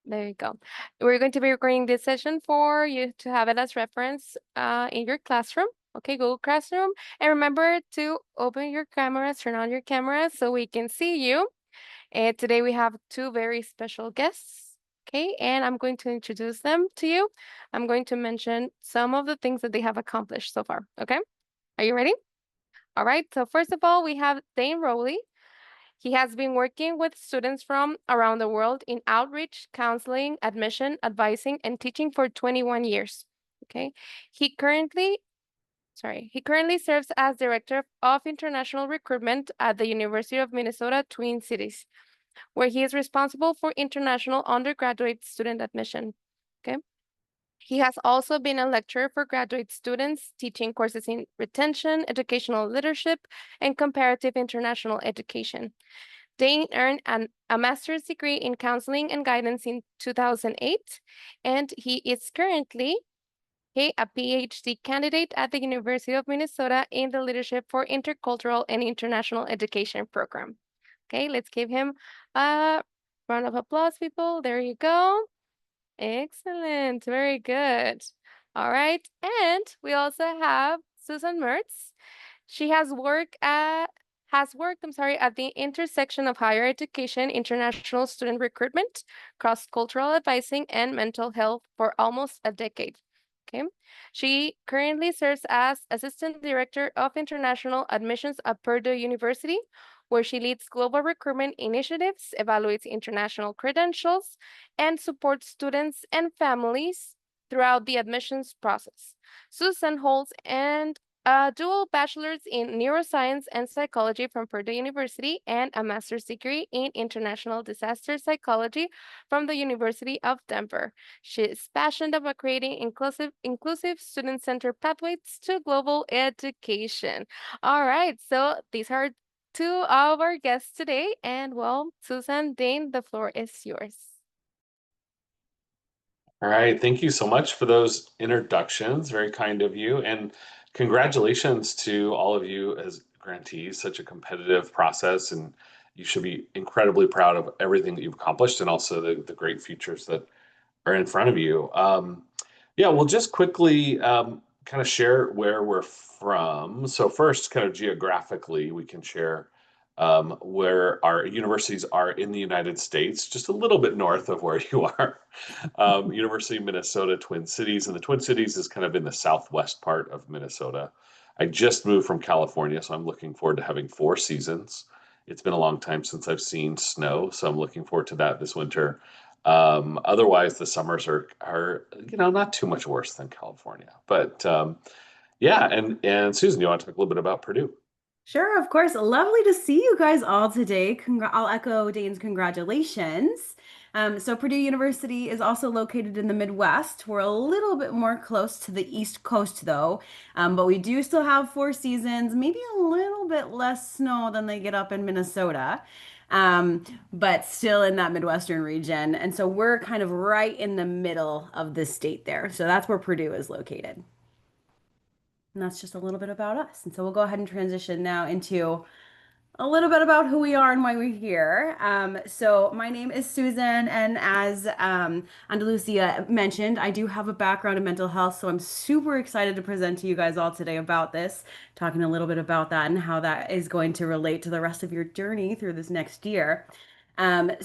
There you go. We're going to be recording this session for you to have it as reference in your classroom. Okay, Google Classroom. And remember to open your cameras, turn on your cameras so we can see you. And today we have two very special guests. Okay, and I'm going to introduce them to you. I'm going to mention some of the things that they have accomplished so far. Okay, are you ready? All right, so first of all, we have Dane Rowley. He has been working with students from around the world in outreach, counseling, admission, advising, and teaching for 21 years. Okay. He currently, he currently serves as Director of International Recruitment at the University of Minnesota Twin Cities, where he is responsible for international undergraduate student admission. Okay. He has also been a lecturer for graduate students, teaching courses in retention, educational leadership, and comparative international education. Dane earned a master's degree in counseling and guidance in 2008, and he is currently a PhD candidate at the University of Minnesota in the Leadership for Intercultural and International Education program. Okay, let's give him a round of applause, people. There you go. Excellent. Very good. All right. And we also have Susan Mertz. She has worked at the intersection of higher education, international student recruitment, cross-cultural advising, and mental health for almost a decade. Okay. She currently serves as Assistant Director of International Admissions at Purdue University, where she leads global recruitment initiatives, evaluates international credentials, and supports students and families throughout the admissions process. Susan holds a dual bachelor's in neuroscience and psychology from Purdue University and a master's degree in international disaster psychology from the University of Denver. She is passionate about creating inclusive student-centered pathways to global education. All right, so these are two of our guests today, and well, Susan, Dane, the floor is yours. All right, thank you so much for those introductions. Very kind of you. And congratulations to all of you as grantees. Such a competitive process, and you should be incredibly proud of everything that you've accomplished and also the great futures that are in front of you. Yeah, we'll just quickly kind of share where we're from. So first, kind of geographically, we can share where our universities are in the United States, just a little bit north of where you are. University of Minnesota, Twin Cities, and the Twin Cities is kind of in the southwest part of Minnesota. I just moved from California, so I'm looking forward to having 4 seasons. It's been a long time since I've seen snow, so I'm looking forward to that this winter. Otherwise, the summers are not too much worse than California. But yeah, and Susan, you want to talk a little bit about Purdue? Sure, of course. Lovely to see you guys all today. I'll echo Dane's congratulations. So Purdue University is also located in the Midwest. We're a little bit more close to the East Coast, though, but we do still have 4 seasons, maybe a little bit less snow than they get up in Minnesota, but still in that Midwestern region. And so we're kind of right in the middle of the state there. So that's where Purdue is located. And that's just a little bit about us. And so we'll go ahead and transition now into a little bit about who we are and why we're here. So my name is Susan, and as Andalucia mentioned, I do have a background in mental health, so I'm super excited to present to you guys all today about this, talking a little bit about that and how that is going to relate to the rest of your journey through this next year. Dane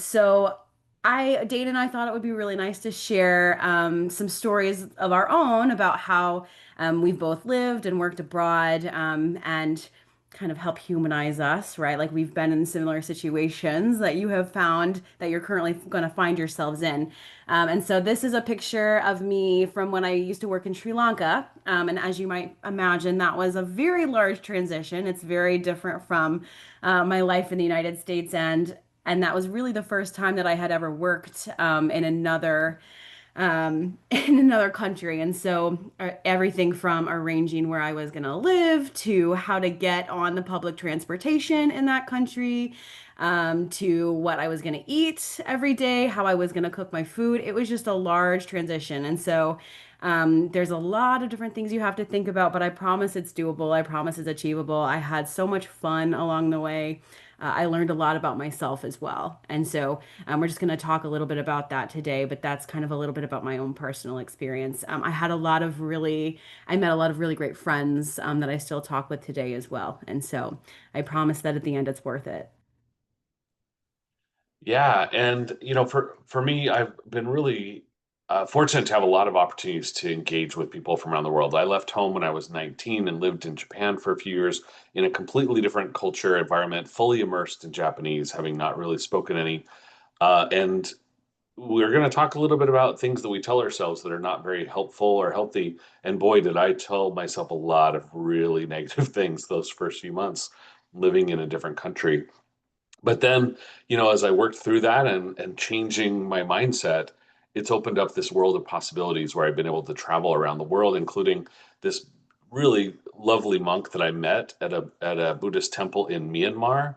and I thought it would be really nice to share some stories of our own about how we've both lived and worked abroad, and kind of help humanize us, right? Like we've been in similar situations that you have found that you're currently going to find yourselves in. And so this is a picture of me from when I used to work in Sri Lanka. And as you might imagine, that was a very large transition. It's very different from my life in the United States, and that was really the first time that I had ever worked in another country. And so everything from arranging where I was going to live to how to get on the public transportation in that country, to what I was going to eat every day, how I was going to cook my food. It was just a large transition. And so there's a lot of different things you have to think about, but I promise it's doable. I promise it's achievable. I had so much fun along the way. I learned a lot about myself as well. And so we're just going to talk a little bit about that today, but that's kind of a little bit about my own personal experience. I met a lot of really great friends that I still talk with today as well. And so I promise that at the end it's worth it. Yeah, and for me, I've been really fortunate to have a lot of opportunities to engage with people from around the world. I left home when I was 19 and lived in Japan for a few years in a completely different culture environment, fully immersed in Japanese, having not really spoken any. And we're going to talk a little bit about things that we tell ourselves that are not very helpful or healthy. And boy, did I tell myself a lot of really negative things those first few months living in a different country. But then, as I worked through that and changing my mindset, it's opened up this world of possibilities where I've been able to travel around the world, including this really lovely monk that I met at a Buddhist temple in Myanmar.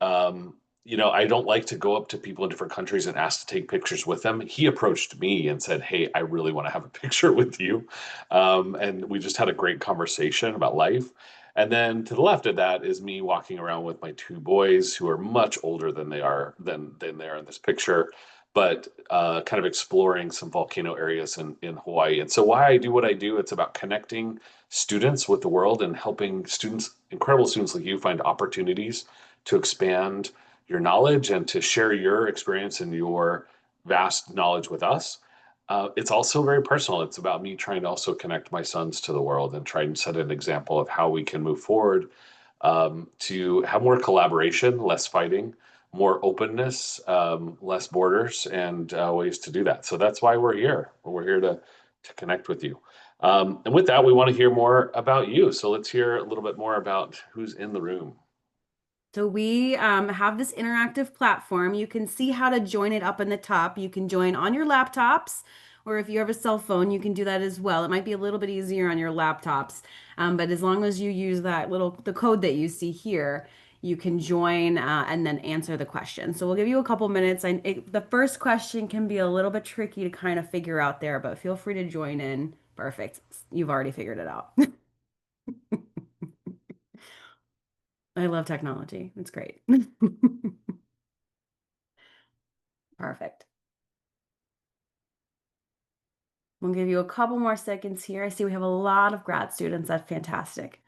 um, I don't like to go up to people in different countries and ask to take pictures with them. He approached me and said, "Hey, I really want to have a picture with you." And we just had a great conversation about life. And then to the left of that is me walking around with my two boys who are much older than they are in this picture, but kind of exploring some volcano areas in Hawaii. And so why I do what I do, it's about connecting students with the world and helping students, incredible students like you, find opportunities to expand your knowledge and to share your experience and your vast knowledge with us. It's also very personal. It's about me trying to also connect my sons to the world and try and set an example of how we can move forward to have more collaboration, less fighting, more openness, less borders, and ways to do that. So that's why we're here. We're here to connect with you. And with that, we want to hear more about you. So let's hear a little bit more about who's in the room. So we have this interactive platform. You can see how to join it up in the top. You can join on your laptops, or if you have a cell phone, you can do that as well. It might be a little bit easier on your laptops, but as long as you use the code that you see here, you can join and then answer the question. So we'll give you a couple minutes. The first question can be a little bit tricky to kind of figure out there, but feel free to join in. Perfect. You've already figured it out. I love technology. It's great. Perfect. We'll give you a couple more seconds here. I see we have a lot of grad students. That's fantastic.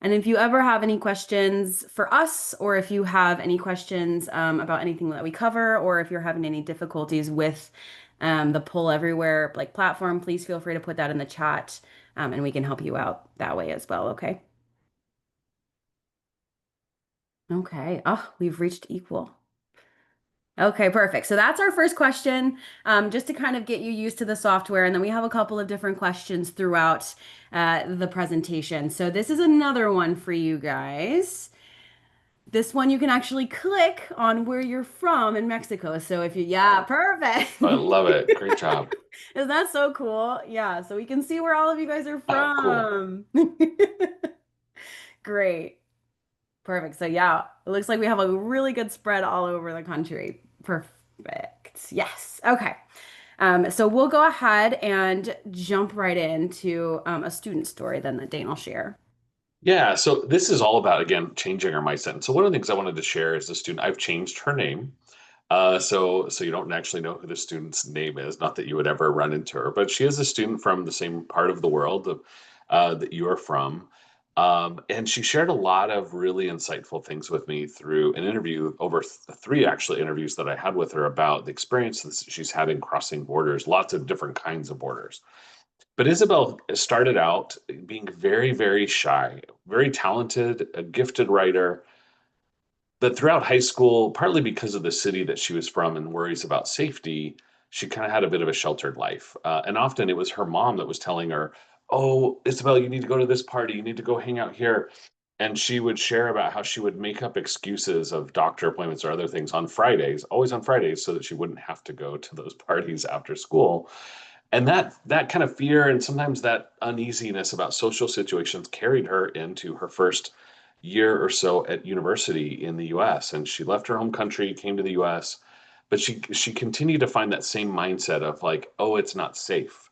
And if you ever have any questions for us, or if you have any questions about anything that we cover, or if you're having any difficulties with the Pull Everywhere platform, please feel free to put that in the chat, and we can help you out that way as well. Okay. Okay. Oh, we've reached equal. Okay, perfect. So that's our first question, just to kind of get you used to the software. And then we have a couple of different questions throughout the presentation. So this is another one for you guys. This one you can actually click on where you're from in Mexico. So yeah, perfect. I love it. Great job. Isn't that so cool? Yeah, so we can see where all of you guys are Oh, cool. from. Great. Perfect. So yeah, it looks like we have a really good spread all over the country. Perfect. Yes. Okay. So we'll go ahead and jump right into a student story then that Dane will share. Yeah, so this is all about, again, changing our mindset. And so one of the things I wanted to share is the student, I've changed her name. So you don't actually know who the student's name is. Not that you would ever run into her, but she is a student from the same part of the world that you are from. And she shared a lot of really insightful things with me through an interview, over three actually interviews that I had with her about the experiences she's had in crossing borders, lots of different kinds of borders. But Isabel started out being very, very shy, very talented, a gifted writer. But throughout high school, partly because of the city that she was from and worries about safety, she kind of had a bit of a sheltered life. And often it was her mom that was telling her, "Oh, Isabel, you need to go to this party. You need to go hang out here." And she would share about how she would make up excuses of doctor appointments or other things on Fridays, always on Fridays, so that she wouldn't have to go to those parties after school. And that kind of fear and sometimes that uneasiness about social situations carried her into her first year or so at university in the US. And she left her home country, came to the US, but she continued to find that same mindset of like, oh, it's not safe.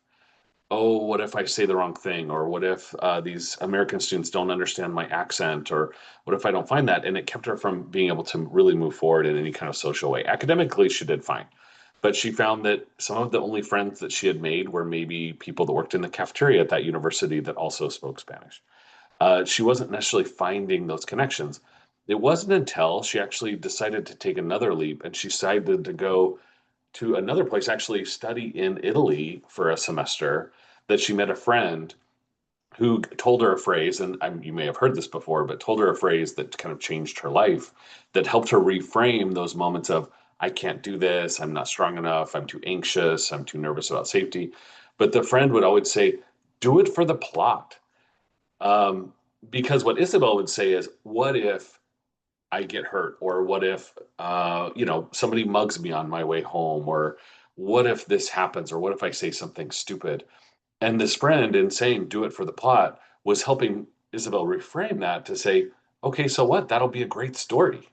oh, what if I say the wrong thing? Or what if these American students don't understand my accent? Or what if I don't find that? And it kept her from being able to really move forward in any kind of social way. Academically, she did fine. But she found that some of the only friends that she had made were maybe people that worked in the cafeteria at that university that also spoke Spanish. She wasn't necessarily finding those connections. It wasn't until she actually decided to take another leap and she decided to go to another place, actually study in Italy for a semester, that she met a friend who told her a phrase, and you may have heard this before, but told her a phrase that kind of changed her life, that helped her reframe those moments of, I can't do this, I'm not strong enough, I'm too anxious, I'm too nervous about safety. But the friend would always say, do it for the plot. Um, because what Isabel would say is, what if I get hurt, or what if somebody mugs me on my way home, or what if this happens, or what if I say something stupid? And this friend, in saying do it for the plot, was helping Isabel reframe that to say, okay, so what? That'll be a great story.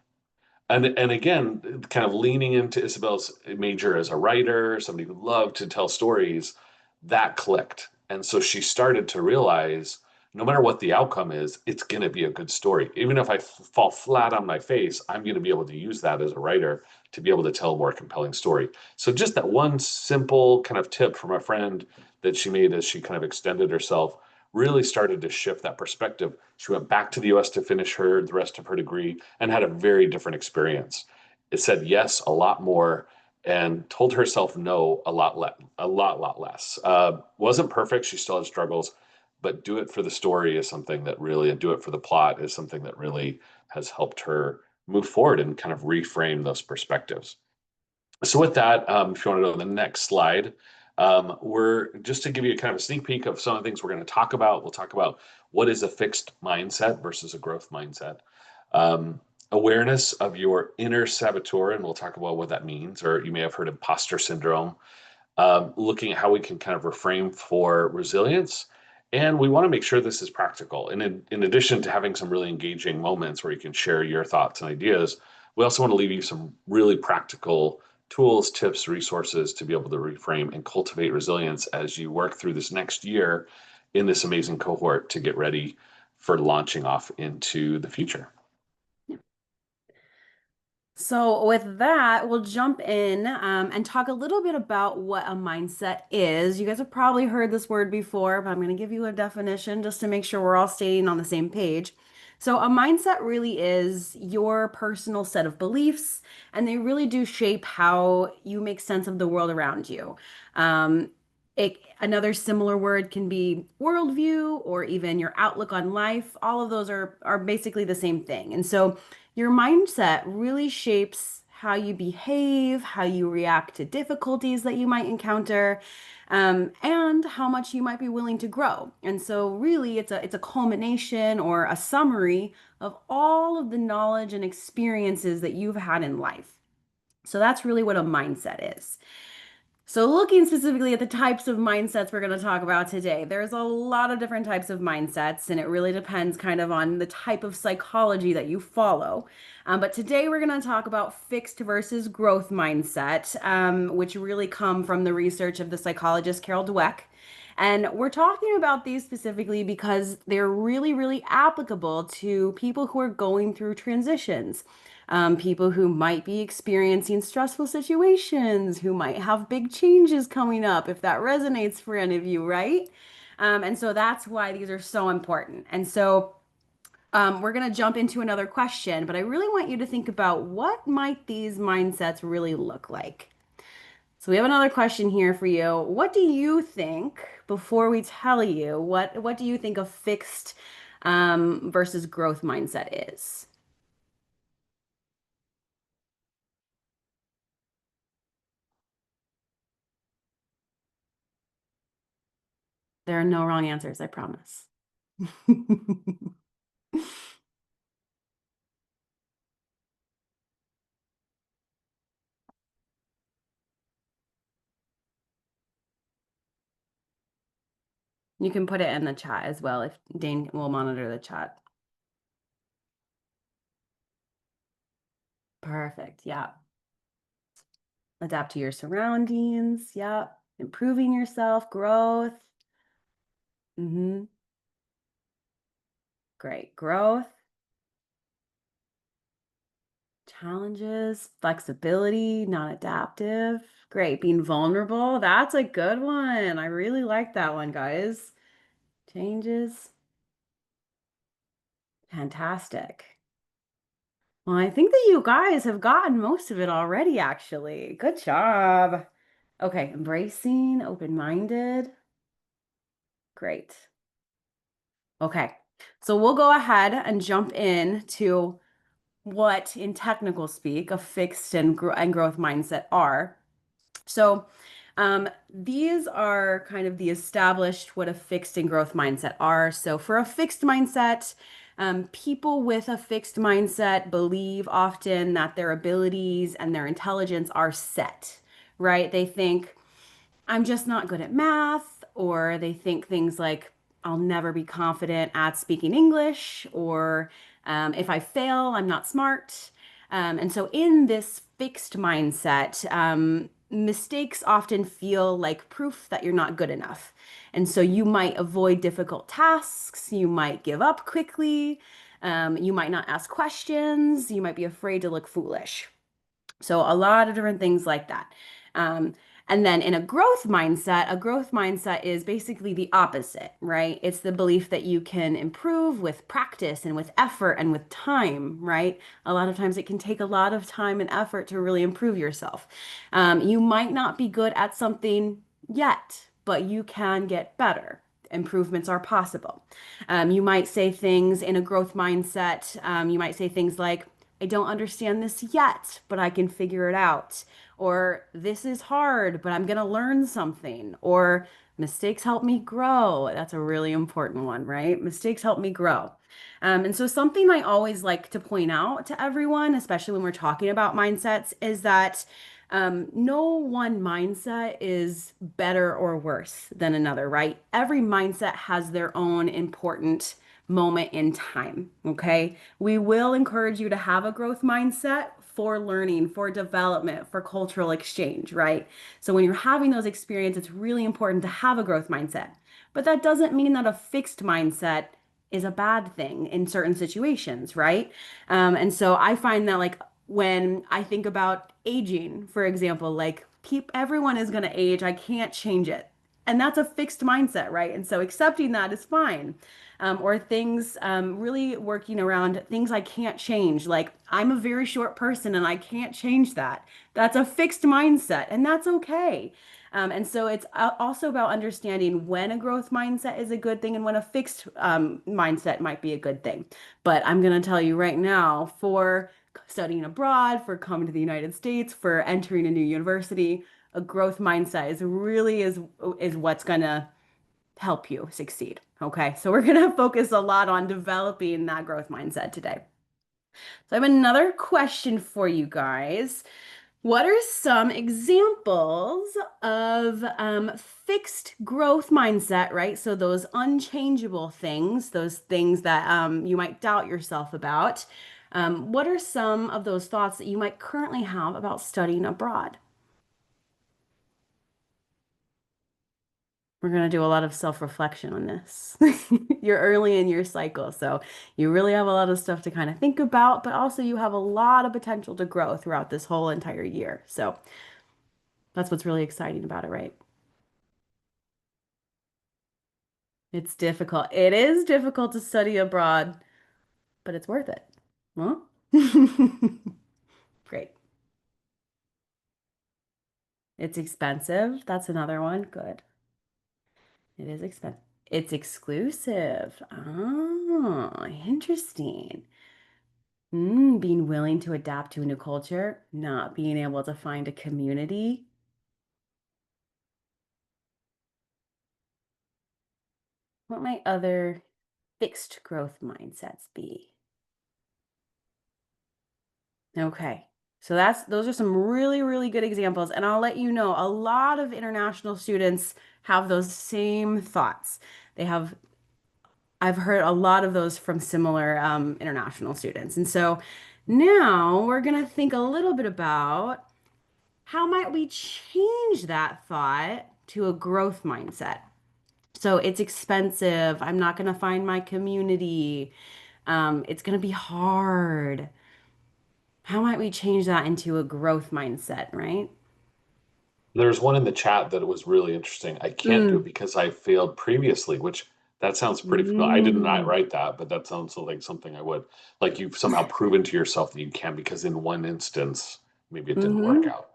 And again, kind of leaning into Isabel's major as a writer, somebody who loved to tell stories, that clicked. And so she started to realize no matter what the outcome is, it's going to be a good story. Even if I fall flat on my face, I'm going to be able to use that as a writer to be able to tell a more compelling story. So just that one simple kind of tip from a friend that she made as she kind of extended herself really started to shift that perspective. She went back to the US to finish the rest of her degree and had a very different experience. It said yes a lot more and told herself no a lot less. Wasn't perfect. She still had struggles, but do it for the story is something that really, and do it for the plot is something that really has helped her move forward and kind of reframe those perspectives. So with that, if you want to go to the next slide, we're just to give you kind of a sneak peek of some of the things we're going to talk about. We'll talk about what is a fixed mindset versus a growth mindset, awareness of your inner saboteur, and we'll talk about what that means, or you may have heard imposter syndrome, looking at how we can kind of reframe for resilience. And we want to make sure this is practical. And in addition to having some really engaging moments where you can share your thoughts and ideas, we also want to leave you some really practical tools, tips, resources to be able to reframe and cultivate resilience as you work through this next year in this amazing cohort to get ready for launching off into the future. So, with that, we'll jump in and talk a little bit about what a mindset is. You guys have probably heard this word before, but I'm going to give you a definition just to make sure we're all staying on the same page. So, a mindset really is your personal set of beliefs, and they really do shape how you make sense of the world around you. Um, Another similar word can be worldview or even your outlook on life. All of those are basically the same thing. And so, your mindset really shapes how you behave, how you react to difficulties that you might encounter, and how much you might be willing to grow. And so, really, it's a culmination or a summary of all of the knowledge and experiences that you've had in life. So that's really what a mindset is. So, looking specifically at the types of mindsets we're going to talk about today, there's a lot of different types of mindsets, and it really depends kind of on the type of psychology that you follow. But today we're going to talk about fixed versus growth mindset, which really come from the research of the psychologist Carol Dweck. And we're talking about these specifically because they're really, really applicable to people who are going through transitions, people who might be experiencing stressful situations, who might have big changes coming up, if that resonates for any of you, right? And so that's why these are so important. And so we're going to jump into another question, but I really want you to think about what might these mindsets really look like. So we have another question here for you. What do you think, before we tell you, what do you think a fixed versus growth mindset is? There are no wrong answers, I promise. You can put it in the chat as well if Dane will monitor the chat. Perfect. Yeah. Adapt to your surroundings. Yeah. Improving yourself, growth. Mm-hmm. Great. Growth, challenges, flexibility, non-adaptive. Great. Being vulnerable. That's a good one. I really like that one, guys. Changes. Fantastic. Well, I think that you guys have gotten most of it already, actually. Good job. Okay, embracing, open-minded. Great. Okay, so we'll go ahead and jump in to what, in technical speak, a fixed and growth mindset are. So, these are kind of the established what a fixed and growth mindset are. So, for a fixed mindset, people with a fixed mindset believe often that their abilities and their intelligence are set, right? They think, I'm just not good at math, or they think things like, I'll never be confident at speaking English, or if I fail, I'm not smart. And so, in this fixed mindset, mistakes often feel like proof that you're not good enough. And so, you might avoid difficult tasks, you might give up quickly, you might not ask questions, you might be afraid to look foolish. So a lot of different things like that. Um, and then in a growth mindset is basically the opposite, right? It's the belief that you can improve with practice and with effort and with time, right? A lot of times it can take a lot of time and effort to really improve yourself. You might not be good at something yet, but you can get better. Improvements are possible. You might say things in a growth mindset. You might say things like, I don't understand this yet, but I can figure it out. Or this is hard, but I'm going to learn something. Or mistakes help me grow. That's a really important one, right? Mistakes help me grow. And so, something I always like to point out to everyone, especially when we're talking about mindsets, is that no one mindset is better or worse than another, right? Every mindset has their own important moment in time. Okay. We will encourage you to have a growth mindset for learning, for development, for cultural exchange, right? So when you're having those experiences, it's really important to have a growth mindset. But that doesn't mean that a fixed mindset is a bad thing in certain situations, right? And so I find that like when I think about aging, for example, like keep everyone is going to age, I can't change it. And that's a fixed mindset, right? And so accepting that is fine. Or things really working around things I can't change. Like I'm a very short person and I can't change that. That's a fixed mindset, and that's okay. And so it's also about understanding when a growth mindset is a good thing and when a fixed mindset might be a good thing. But I'm going to tell you right now, for studying abroad, for coming to the United States, for entering a new university, a growth mindset is what's going to help you succeed. Okay, so we're going to focus a lot on developing that growth mindset today. So I have another question for you guys. What are some examples of fixed growth mindset, right? So those unchangeable things, those things that you might doubt yourself about. What are some of those thoughts that you might currently have about studying abroad? We're going to do a lot of self-reflection on this. You're early in your cycle, so you really have a lot of stuff to kind of think about, but also you have a lot of potential to grow throughout this whole entire year. So that's what's really exciting about it, right? It's difficult. It is difficult to study abroad, but it's worth it. Huh? Great. It's expensive. That's another one. Good. It is expensive. It's exclusive. Oh, interesting. Being willing to adapt to a new culture, not being able to find a community. What might other fixed growth mindsets be? Okay. So those are some really, really good examples. And I'll let you know a lot of international students have those same thoughts. They have, I've heard a lot of those from similar international students. And so now we're going to think a little bit about how might we change that thought to a growth mindset. So it's expensive. I'm not going to find my community. It's going to be hard. How might we change that into a growth mindset, right? There's one in the chat that was really interesting. I can't do it Mm. because I failed previously, which that sounds pretty familiar. I did not Mm. write that, but that sounds like something I would. Like you've somehow proven to yourself that you can because in one instance, maybe it didn't work Hmm. out.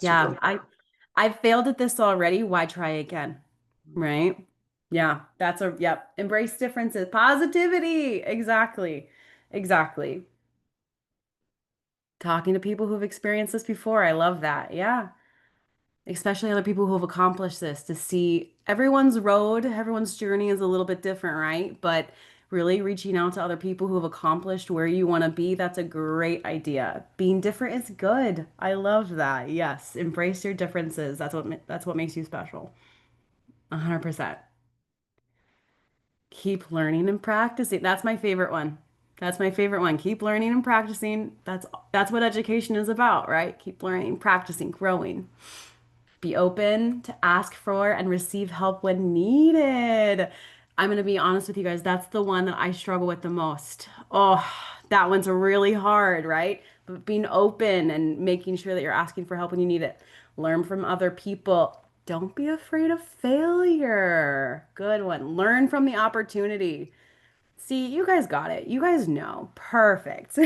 Super Yeah, important. I failed at this already. Why try again? Mm. Right? Yeah, yep. Embrace differences. Positivity. Exactly. Exactly. Talking to people who've experienced this before. I love that. Yeah. Especially other people who have accomplished this to see everyone's road, everyone's journey is a little bit different, right? But really reaching out to other people who have accomplished where you want to be, that's a great idea. Being different is good. I love that. Yes, embrace your differences. That's what makes you special. 100%. Keep learning and practicing. That's my favorite one. That's my favorite one. Keep learning and practicing. That's what education is about, right? Keep learning, practicing, growing. Be open to ask for and receive help when needed. I'm going to be honest with you guys. That's the one that I struggle with the most. Oh, that one's really hard, right? But being open and making sure that you're asking for help when you need it. Learn from other people. Don't be afraid of failure. Good one. Learn from the opportunity. See, you guys got it. You guys know. Perfect.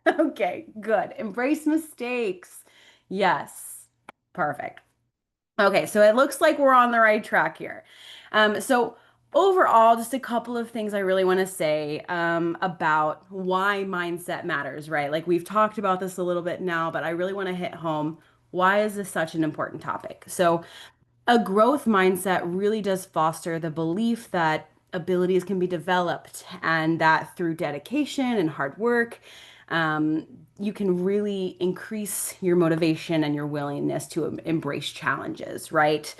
Okay, good. Embrace mistakes. Yes. Perfect. Okay, so it looks like we're on the right track here. So overall, just a couple of things I really want to say about why mindset matters, right? Like we've talked about this a little bit now, but I really want to hit home. Why is this such an important topic? So a growth mindset really does foster the belief that abilities can be developed and that through dedication and hard work, um, you can really increase your motivation and your willingness to embrace challenges, right?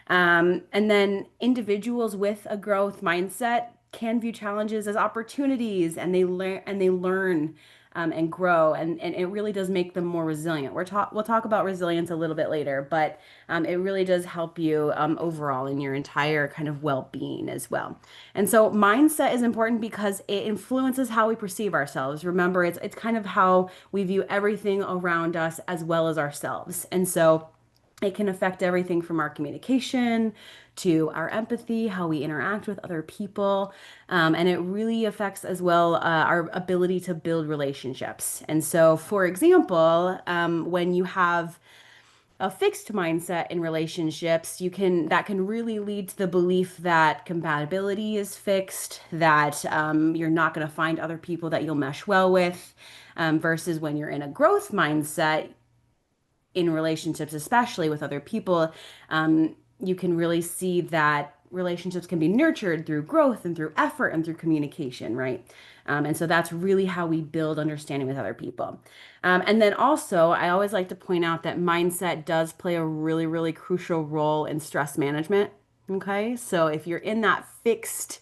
And then individuals with a growth mindset can view challenges as opportunities and they learn and grow and it really does make them more resilient. We'll talk about resilience a little bit later, but it really does help you overall in your entire kind of well-being as well. And so mindset is important because it influences how we perceive ourselves. Remember, it's kind of how we view everything around us as well as ourselves. And so it can affect everything from our communication to our empathy, how we interact with other people. And it really affects as well our ability to build relationships. And so, for example, when you have a fixed mindset in relationships, that can really lead to the belief that compatibility is fixed, that you're not going to find other people that you'll mesh well with, versus when you're in a growth mindset, in relationships, especially with other people, you can really see that relationships can be nurtured through growth and through effort and through communication, right? And so that's really how we build understanding with other people. And then also, I always like to point out that mindset does play a really, really crucial role in stress management. Okay, so if you're in that fixed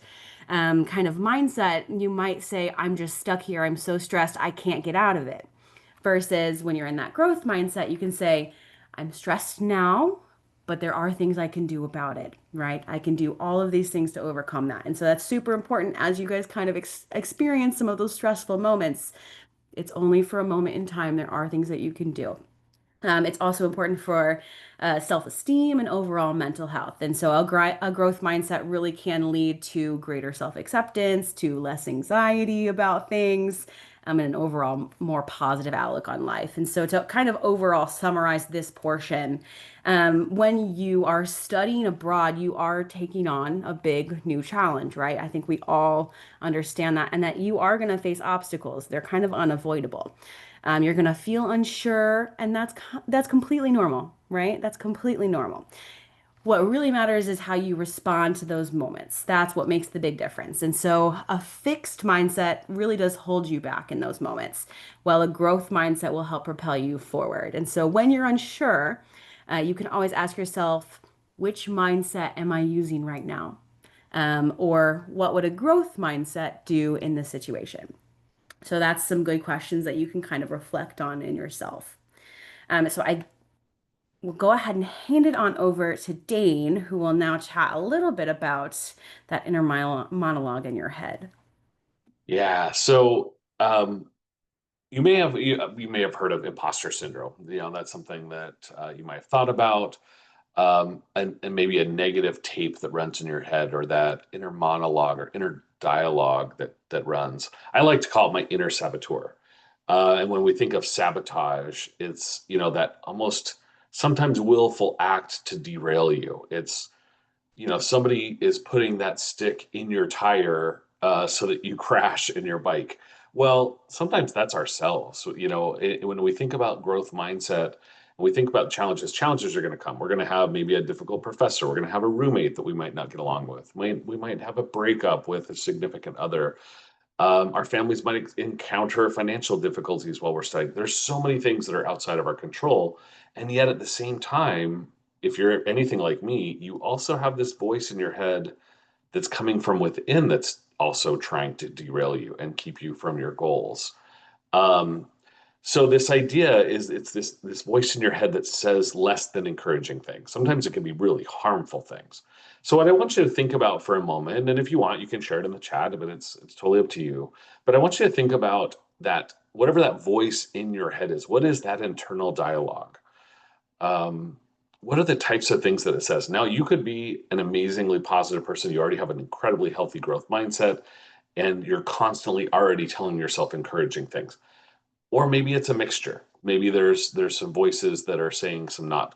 kind of mindset, you might say, I'm just stuck here. I'm so stressed. I can't get out of it. Versus when you're in that growth mindset, you can say, I'm stressed now, but there are things I can do about it, right? I can do all of these things to overcome that. And so that's super important as you guys kind of experience some of those stressful moments. It's only for a moment in time. There are things that you can do. It's also important for self-esteem and overall mental health. And so a growth mindset really can lead to greater self-acceptance, to less anxiety about things, and an overall more positive outlook on life. And so to kind of overall summarize this portion, when you are studying abroad, you are taking on a big new challenge, right? I think we all understand that, and that you are going to face obstacles. They're kind of unavoidable. You're gonna feel unsure, and that's completely normal, right? That's completely normal. What really matters is how you respond to those moments. That's what makes the big difference. And so, a fixed mindset really does hold you back in those moments, while a growth mindset will help propel you forward. And so, when you're unsure, you can always ask yourself, which mindset am I using right now? Or what would a growth mindset do in this situation? So that's some good questions that you can kind of reflect on in yourself. So I, we'll go ahead and hand it on over to Dane, who will now chat a little bit about that inner monologue in your head. Yeah. So you may have heard of imposter syndrome. That's something that you might have thought about, and maybe a negative tape that runs in your head, or that inner monologue or inner dialogue that runs. I like to call it my inner saboteur. And when we think of sabotage, it's that almost sometimes willful act to derail you. It's somebody is putting that stick in your tire so that you crash in your bike. Well, sometimes that's ourselves. When we think about growth mindset, when we think about challenges are going to come. We're going to have maybe a difficult professor. We're going to have a roommate that we might not get along with. We might have a breakup with a significant other. Our families might encounter financial difficulties while we're studying. There's so many things that are outside of our control. And yet at the same time, if you're anything like me, you also have this voice in your head that's coming from within that's also trying to derail you and keep you from your goals. Um, so this idea is it's this voice in your head that says less than encouraging things. Sometimes it can be really harmful things. So what I want you to think about for a moment, and if you want, you can share it in the chat, but it's totally up to you. But I want you to think about that, whatever that voice in your head is. What is that internal dialogue? Um, what are the types of things that it says? Now, you could be an amazingly positive person. You already have an incredibly healthy growth mindset, and you're constantly already telling yourself encouraging things. Or maybe it's a mixture. Maybe there's some voices that are saying some not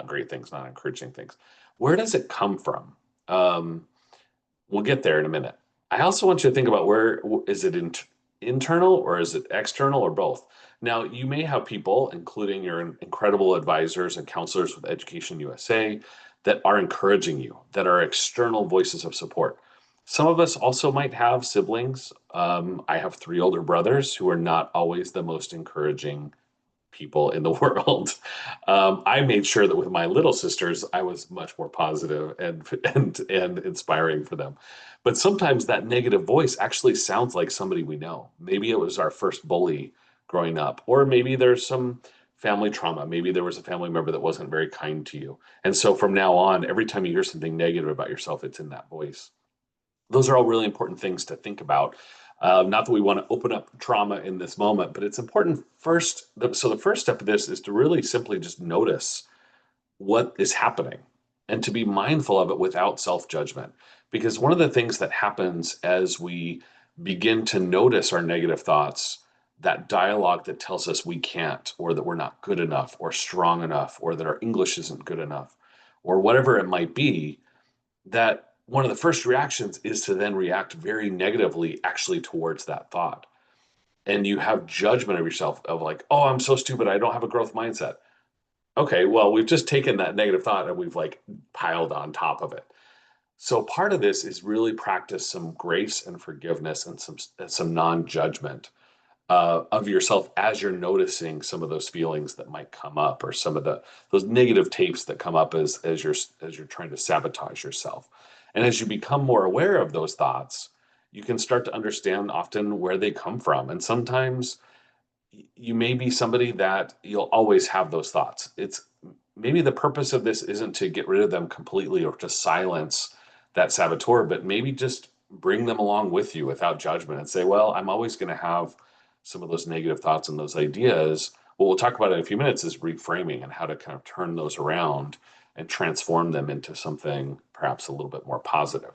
great things, not encouraging things. Where does it come from? Um, we'll get there in a minute. I also want you to think about where is it internal or is it external or both? Now, you may have people, including your incredible advisors and counselors with Education USA, that are encouraging you, that are external voices of support. Some of us also might have siblings. I have three older brothers who are not always the most encouraging people in the world. I made sure that with my little sisters, I was much more positive and inspiring for them. But sometimes that negative voice actually sounds like somebody we know. Maybe it was our first bully growing up, or maybe there's some family trauma. Maybe there was a family member that wasn't very kind to you. And so from now on, every time you hear something negative about yourself, it's in that voice. Those are all really important things to think about. Not that we want to open up trauma in this moment, but it's important first. So the first step of this is to really simply just notice what is happening and to be mindful of it without self-judgment. Because one of the things that happens as we begin to notice our negative thoughts, that dialogue that tells us we can't, or that we're not good enough, or strong enough, or that our English isn't good enough, or whatever it might be, that one of the first reactions is to then react very negatively actually towards that thought. And you have judgment of yourself of like, oh, I'm so stupid. I don't have a growth mindset. Okay, well, we've just taken that negative thought and we've like piled on top of it. So part of this is really practice some grace and forgiveness and some non-judgment of yourself as you're noticing some of those feelings that might come up, or some of those negative tapes that come up as you're trying to sabotage yourself. And as you become more aware of those thoughts, you can start to understand often where they come from. And sometimes you may be somebody that you'll always have those thoughts. It's maybe the purpose of this isn't to get rid of them completely or to silence that saboteur, but maybe just bring them along with you without judgment and say, well, I'm always going to have some of those negative thoughts and those ideas. What we'll talk about in a few minutes is reframing and how to kind of turn those around and transform them into something perhaps a little bit more positive.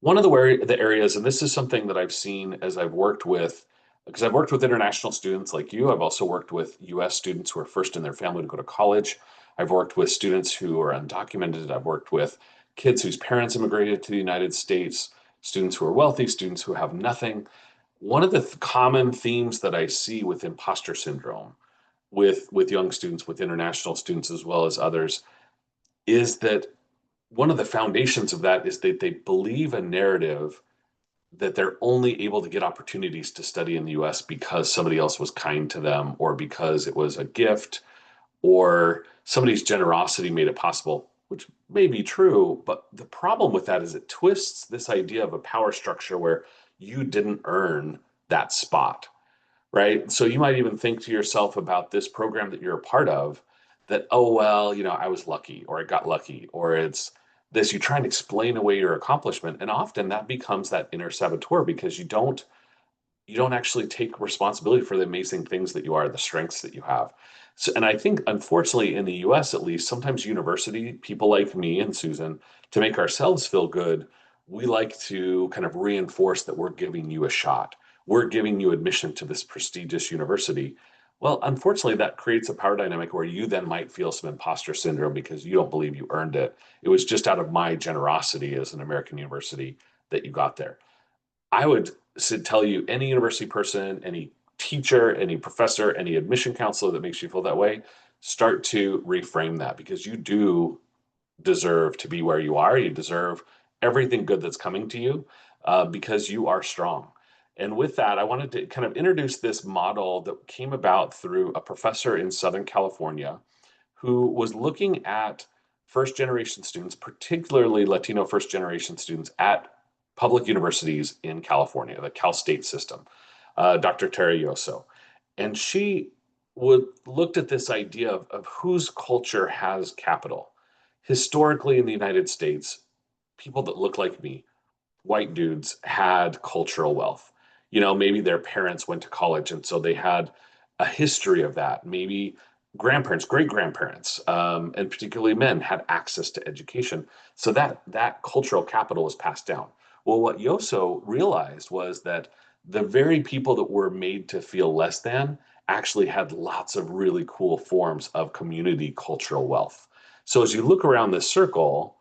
One of the areas, and this is something that I've seen as I've worked with, because I've worked with international students like you. I've also worked with US students who are first in their family to go to college. I've worked with students who are undocumented. I've worked with kids whose parents immigrated to the United States, students who are wealthy, students who have nothing. One of the common themes that I see with imposter syndrome, with young students, with international students, as well as others, is that one of the foundations of that is that they believe a narrative that they're only able to get opportunities to study in the US because somebody else was kind to them, or because it was a gift, or somebody's generosity made it possible, which may be true. But the problem with that is it twists this idea of a power structure where you didn't earn that spot, right? So you might even think to yourself about this program that you're a part of, that, oh, well, I was lucky or I got lucky, or it's this, you try and explain away your accomplishment. And often that becomes that inner saboteur because you don't actually take responsibility for the amazing things that you are, the strengths that you have. So, and I think, unfortunately, in the US at least, sometimes university people like me and Susan, to make ourselves feel good, we like to kind of reinforce that we're giving you a shot. We're giving you admission to this prestigious university. Well, unfortunately, that creates a power dynamic where you then might feel some imposter syndrome because you don't believe you earned it. It was just out of my generosity as an American university that you got there. I would tell you, any university person, any teacher, any professor, any admission counselor that makes you feel that way, start to reframe that because you do deserve to be where you are. You deserve everything good that's coming to you because you are strong. And with that, I wanted to kind of introduce this model that came about through a professor in Southern California who was looking at first generation students, particularly Latino first generation students at public universities in California, the Cal State system, Dr. Terrayoso. And she looked at this idea of whose culture has capital. Historically, in the United States, people that look like me, white dudes, had cultural wealth. Maybe their parents went to college, and so they had a history of that. Maybe grandparents, great grandparents, and particularly men, had access to education. So that cultural capital was passed down. Well, what Yoso realized was that the very people that were made to feel less than actually had lots of really cool forms of community cultural wealth. So as you look around this circle,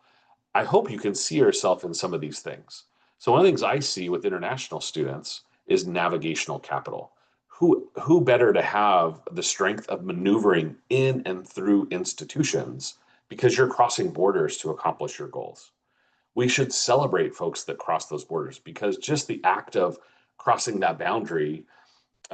I hope you can see yourself in some of these things. So one of the things I see with international students is navigational capital. Who better to have the strength of maneuvering in and through institutions because you're crossing borders to accomplish your goals. We should celebrate folks that cross those borders because just the act of crossing that boundary,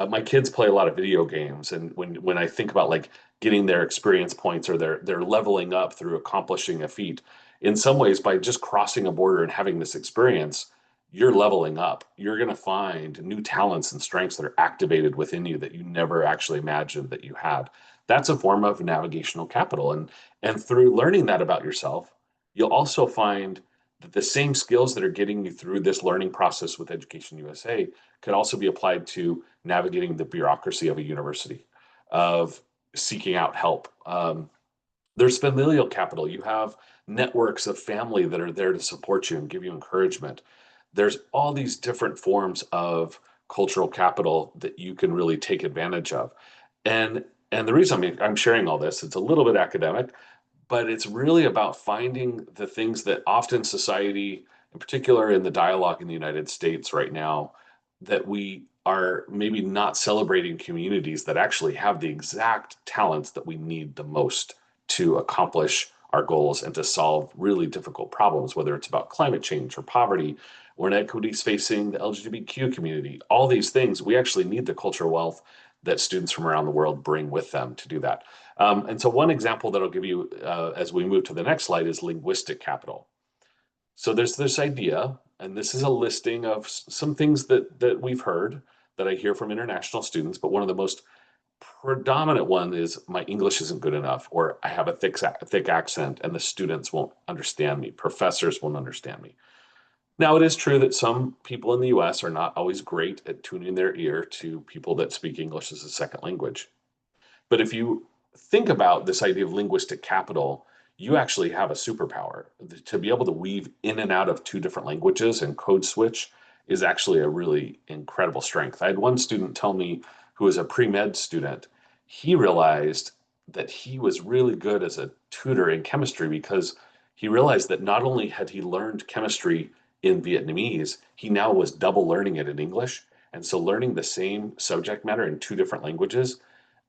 my kids play a lot of video games, and when I think about like getting their experience points or they're leveling up through accomplishing a feat, in some ways by just crossing a border and having this experience, you're leveling up. You're going to find new talents and strengths that are activated within you that you never actually imagined that you had. That's a form of navigational capital, and through learning that about yourself, you'll also find that the same skills that are getting you through this learning process with Education USA could also be applied to navigating the bureaucracy of a university, of seeking out help. There's familial capital. You have networks of family that are there to support you and give you encouragement. There's all these different forms of cultural capital that you can really take advantage of. And and the reason I'm sharing all this, it's a little bit academic, but it's really about finding the things that often society, in particular in the dialogue in the United States right now, that we are maybe not celebrating communities that actually have the exact talents that we need the most to accomplish our goals and to solve really difficult problems, whether it's about climate change or poverty or inequities facing the LGBTQ community. All these things, we actually need the cultural wealth that students from around the world bring with them to do that. And so one example that I'll give you as we move to the next slide is linguistic capital. So there's this idea, and this is a listing of some things that we've heard that I hear from international students, but one of the most predominant one is my English isn't good enough, or I have a thick accent and the students won't understand me, professors won't understand me. Now, it is true that some people in the US are not always great at tuning their ear to people that speak English as a second language. But if you think about this idea of linguistic capital, you actually have a superpower. To be able to weave in and out of two different languages and code switch is actually a really incredible strength. I had one student tell me, who was a pre-med student, he realized that he was really good as a tutor in chemistry because he realized that not only had he learned chemistry in Vietnamese, he now was double learning it in English. And so learning the same subject matter in two different languages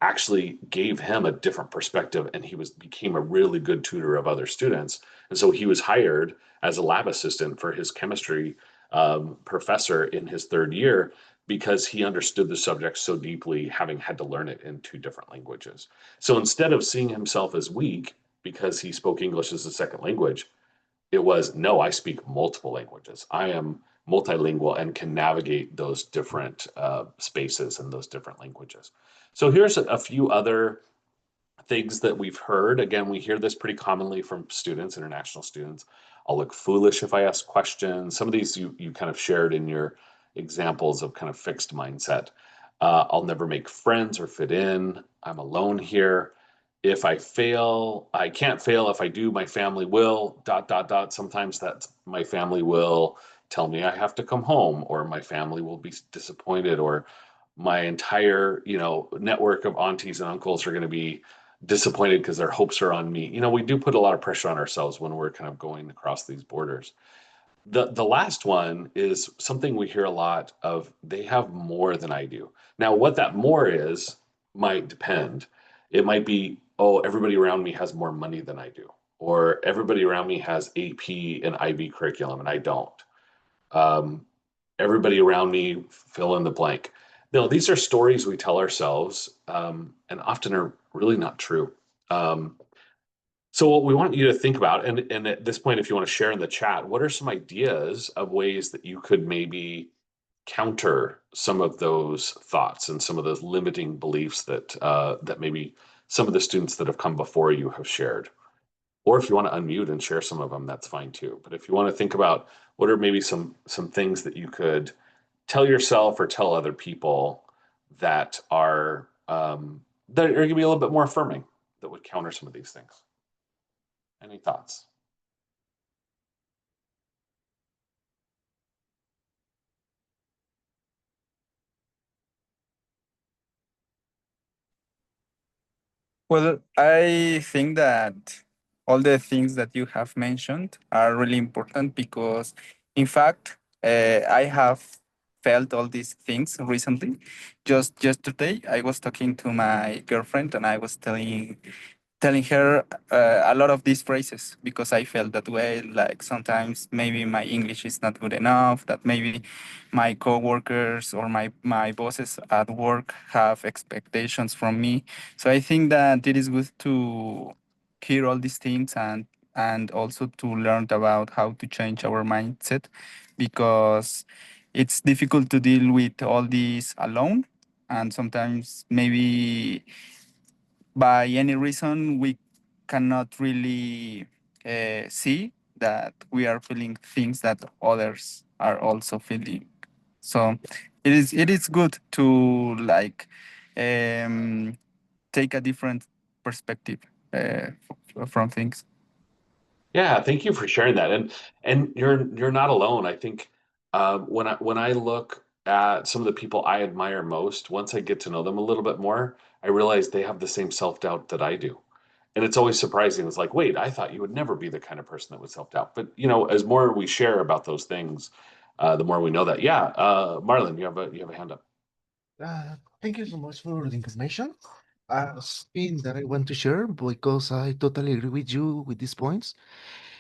actually gave him a different perspective, and he became a really good tutor of other students. And so he was hired as a lab assistant for his chemistry professor in his third year because he understood the subject so deeply, having had to learn it in two different languages. So instead of seeing himself as weak because he spoke English as a second language, it was, no, I speak multiple languages. I am multilingual and can navigate those different spaces and those different languages. So here's a few other things that we've heard. Again, we hear this pretty commonly from students, international students. I'll look foolish if I ask questions. Some of these you kind of shared in your examples of kind of fixed mindset. I'll never make friends or fit in. I'm alone here. If I fail, I can't fail. If I do, my family will, dot, dot, dot. Sometimes that's my family will tell me I have to come home, or my family will be disappointed, or my entire, network of aunties and uncles are going to be disappointed because their hopes are on me. We do put a lot of pressure on ourselves when we're kind of going across these borders. The last one is something we hear a lot of: they have more than I do. Now, what that more is might depend. It might be, oh, everybody around me has more money than I do, or everybody around me has AP and IB curriculum and I don't. Um, Everybody around me, fill in the blank. No, these are stories we tell ourselves, and often are really not true. Um, so what we want you to think about, and at this point, if you want to share in the chat, what are some ideas of ways that you could maybe counter some of those thoughts and some of those limiting beliefs that maybe some of the students that have come before you have shared? Or if you want to unmute and share some of them, that's fine too. But if you want to think about what are maybe some things that you could tell yourself or tell other people that are going to be a little bit more affirming, that would counter some of these things. Any thoughts? Well, I think that all the things that you have mentioned are really important because, in fact, I have felt all these things recently. Just yesterday, I was talking to my girlfriend and I was telling her a lot of these phrases because I felt that way. Like sometimes maybe my English is not good enough, that maybe my coworkers or my bosses at work have expectations from me. So I think that it is good to hear all these things and also to learn about how to change our mindset because it's difficult to deal with all these alone. And sometimes maybe by any reason we cannot really see that we are feeling things that others are also feeling. So it is good to like um, take a different perspective from things. Yeah, thank you for sharing that. And you're not alone. I think when I look at some of the people I admire most, once I get to know them a little bit more, I realize they have the same self-doubt that I do. And it's always surprising. It's like, wait, I thought you would never be the kind of person that would self-doubt. But as more we share about those things, the more we know that. Yeah, Marlon, you have a hand up. Thank you so much for the information. Thing that I want to share because I totally agree with you with these points.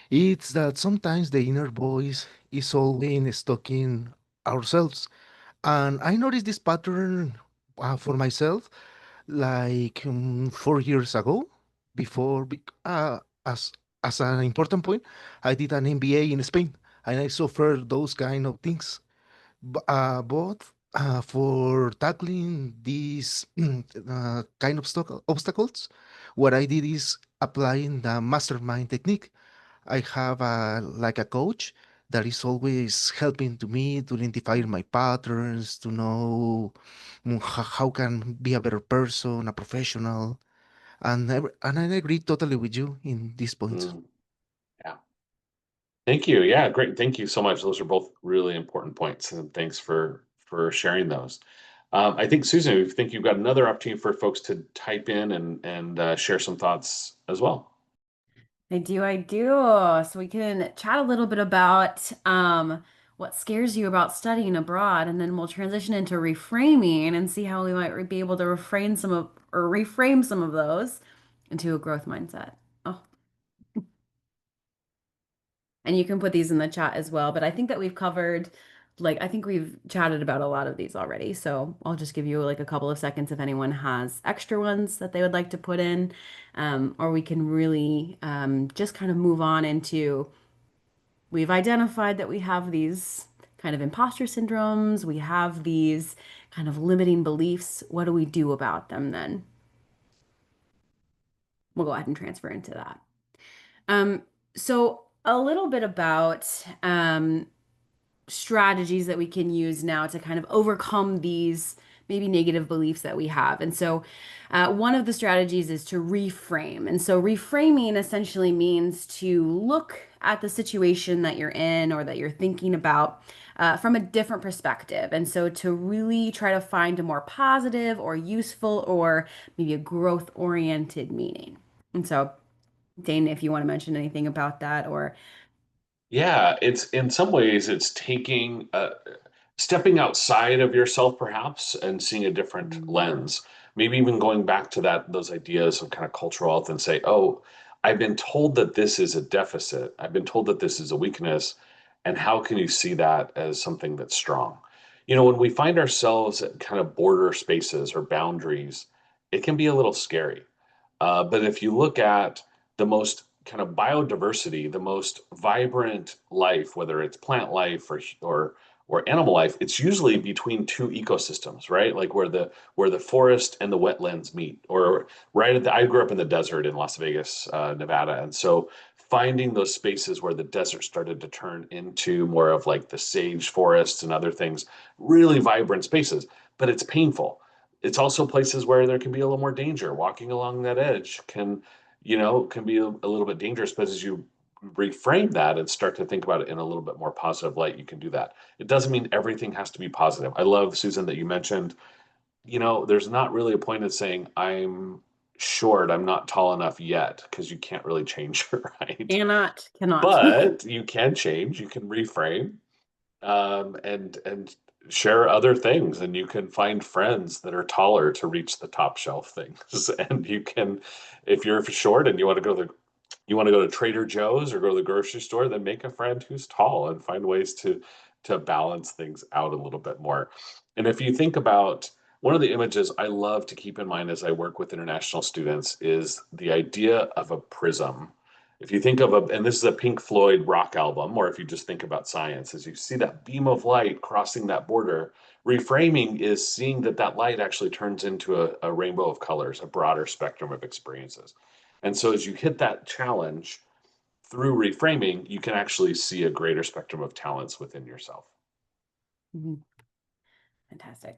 It's that sometimes the inner voice is always stuck in ourselves. And I noticed this pattern for myself like 4 years ago. Before, as an important point, I did an MBA in Spain and I suffered those kind of things. But for tackling these kind of obstacles, what I did is applying the mastermind technique. I have like a coach that is always helping to me to identify my patterns, to know how can be a better person, a professional, and I agree totally with you in these points. Mm, yeah. Thank you. Yeah, great. Thank you so much. Those are both really important points, and thanks for sharing those. I think Susan, I think you've got another opportunity for folks to type in and share some thoughts as well. I do. So we can chat a little bit about what scares you about studying abroad, and then we'll transition into reframing and see how we might be able to reframe some of those into a growth mindset. Oh, and you can put these in the chat as well, but I think that we've covered, like, I think we've chatted about a lot of these already. So I'll just give you like a couple of seconds if anyone has extra ones that they would like to put in, or we can really just kind of move on into, we've identified that we have these kind of imposter syndromes, we have these kind of limiting beliefs. What do we do about them then? we'll go ahead and transfer into that. Um, so a little bit about strategies that we can use now to kind of overcome these maybe negative beliefs that we have. And so, one of the strategies is to reframe. And so, reframing essentially means to look at the situation that you're in or that you're thinking about from a different perspective. And so, to really try to find a more positive or useful or maybe a growth-oriented meaning. And so, Dane, if you want to mention anything about that, or Yeah, it's in some ways it's taking stepping outside of yourself perhaps and seeing a different lens. Maybe even going back to those ideas of kind of cultural health and say, "Oh, I've been told that this is a deficit. I've been told that this is a weakness, and how can you see that as something that's strong?" When we find ourselves at kind of border spaces or boundaries, it can be a little scary. But if you look at the most kind of biodiversity, the most vibrant life, whether it's plant life or animal life, it's usually between two ecosystems, right? Like where the forest and the wetlands meet, or right at the. I grew up in the desert in Las Vegas, Nevada, and so finding those spaces where the desert started to turn into more of like the sage forests and other things, really vibrant spaces, but it's painful. It's also places where there can be a little more danger. Walking along that edge can be a little bit dangerous, but as you reframe that and start to think about it in a little bit more positive light, you can do that. It doesn't mean everything has to be positive. I love, Susan, that you mentioned, there's not really a point in saying, I'm short, I'm not tall enough yet, because you can't really change it, right? cannot. But you can change, you can reframe, and share other things, and you can find friends that are taller to reach the top shelf things. And you can, if you're short and you want to go to Trader Joe's or go to the grocery store, then make a friend who's tall and find ways to balance things out a little bit more. And if you think about, one of the images I love to keep in mind as I work with international students is the idea of a prism. If you think of and this is a Pink Floyd rock album, or if you just think about science, as you see that beam of light crossing that border, reframing is seeing that light actually turns into a rainbow of colors, a broader spectrum of experiences. And so as you hit that challenge through reframing, you can actually see a greater spectrum of talents within yourself. Mhm. Fantastic.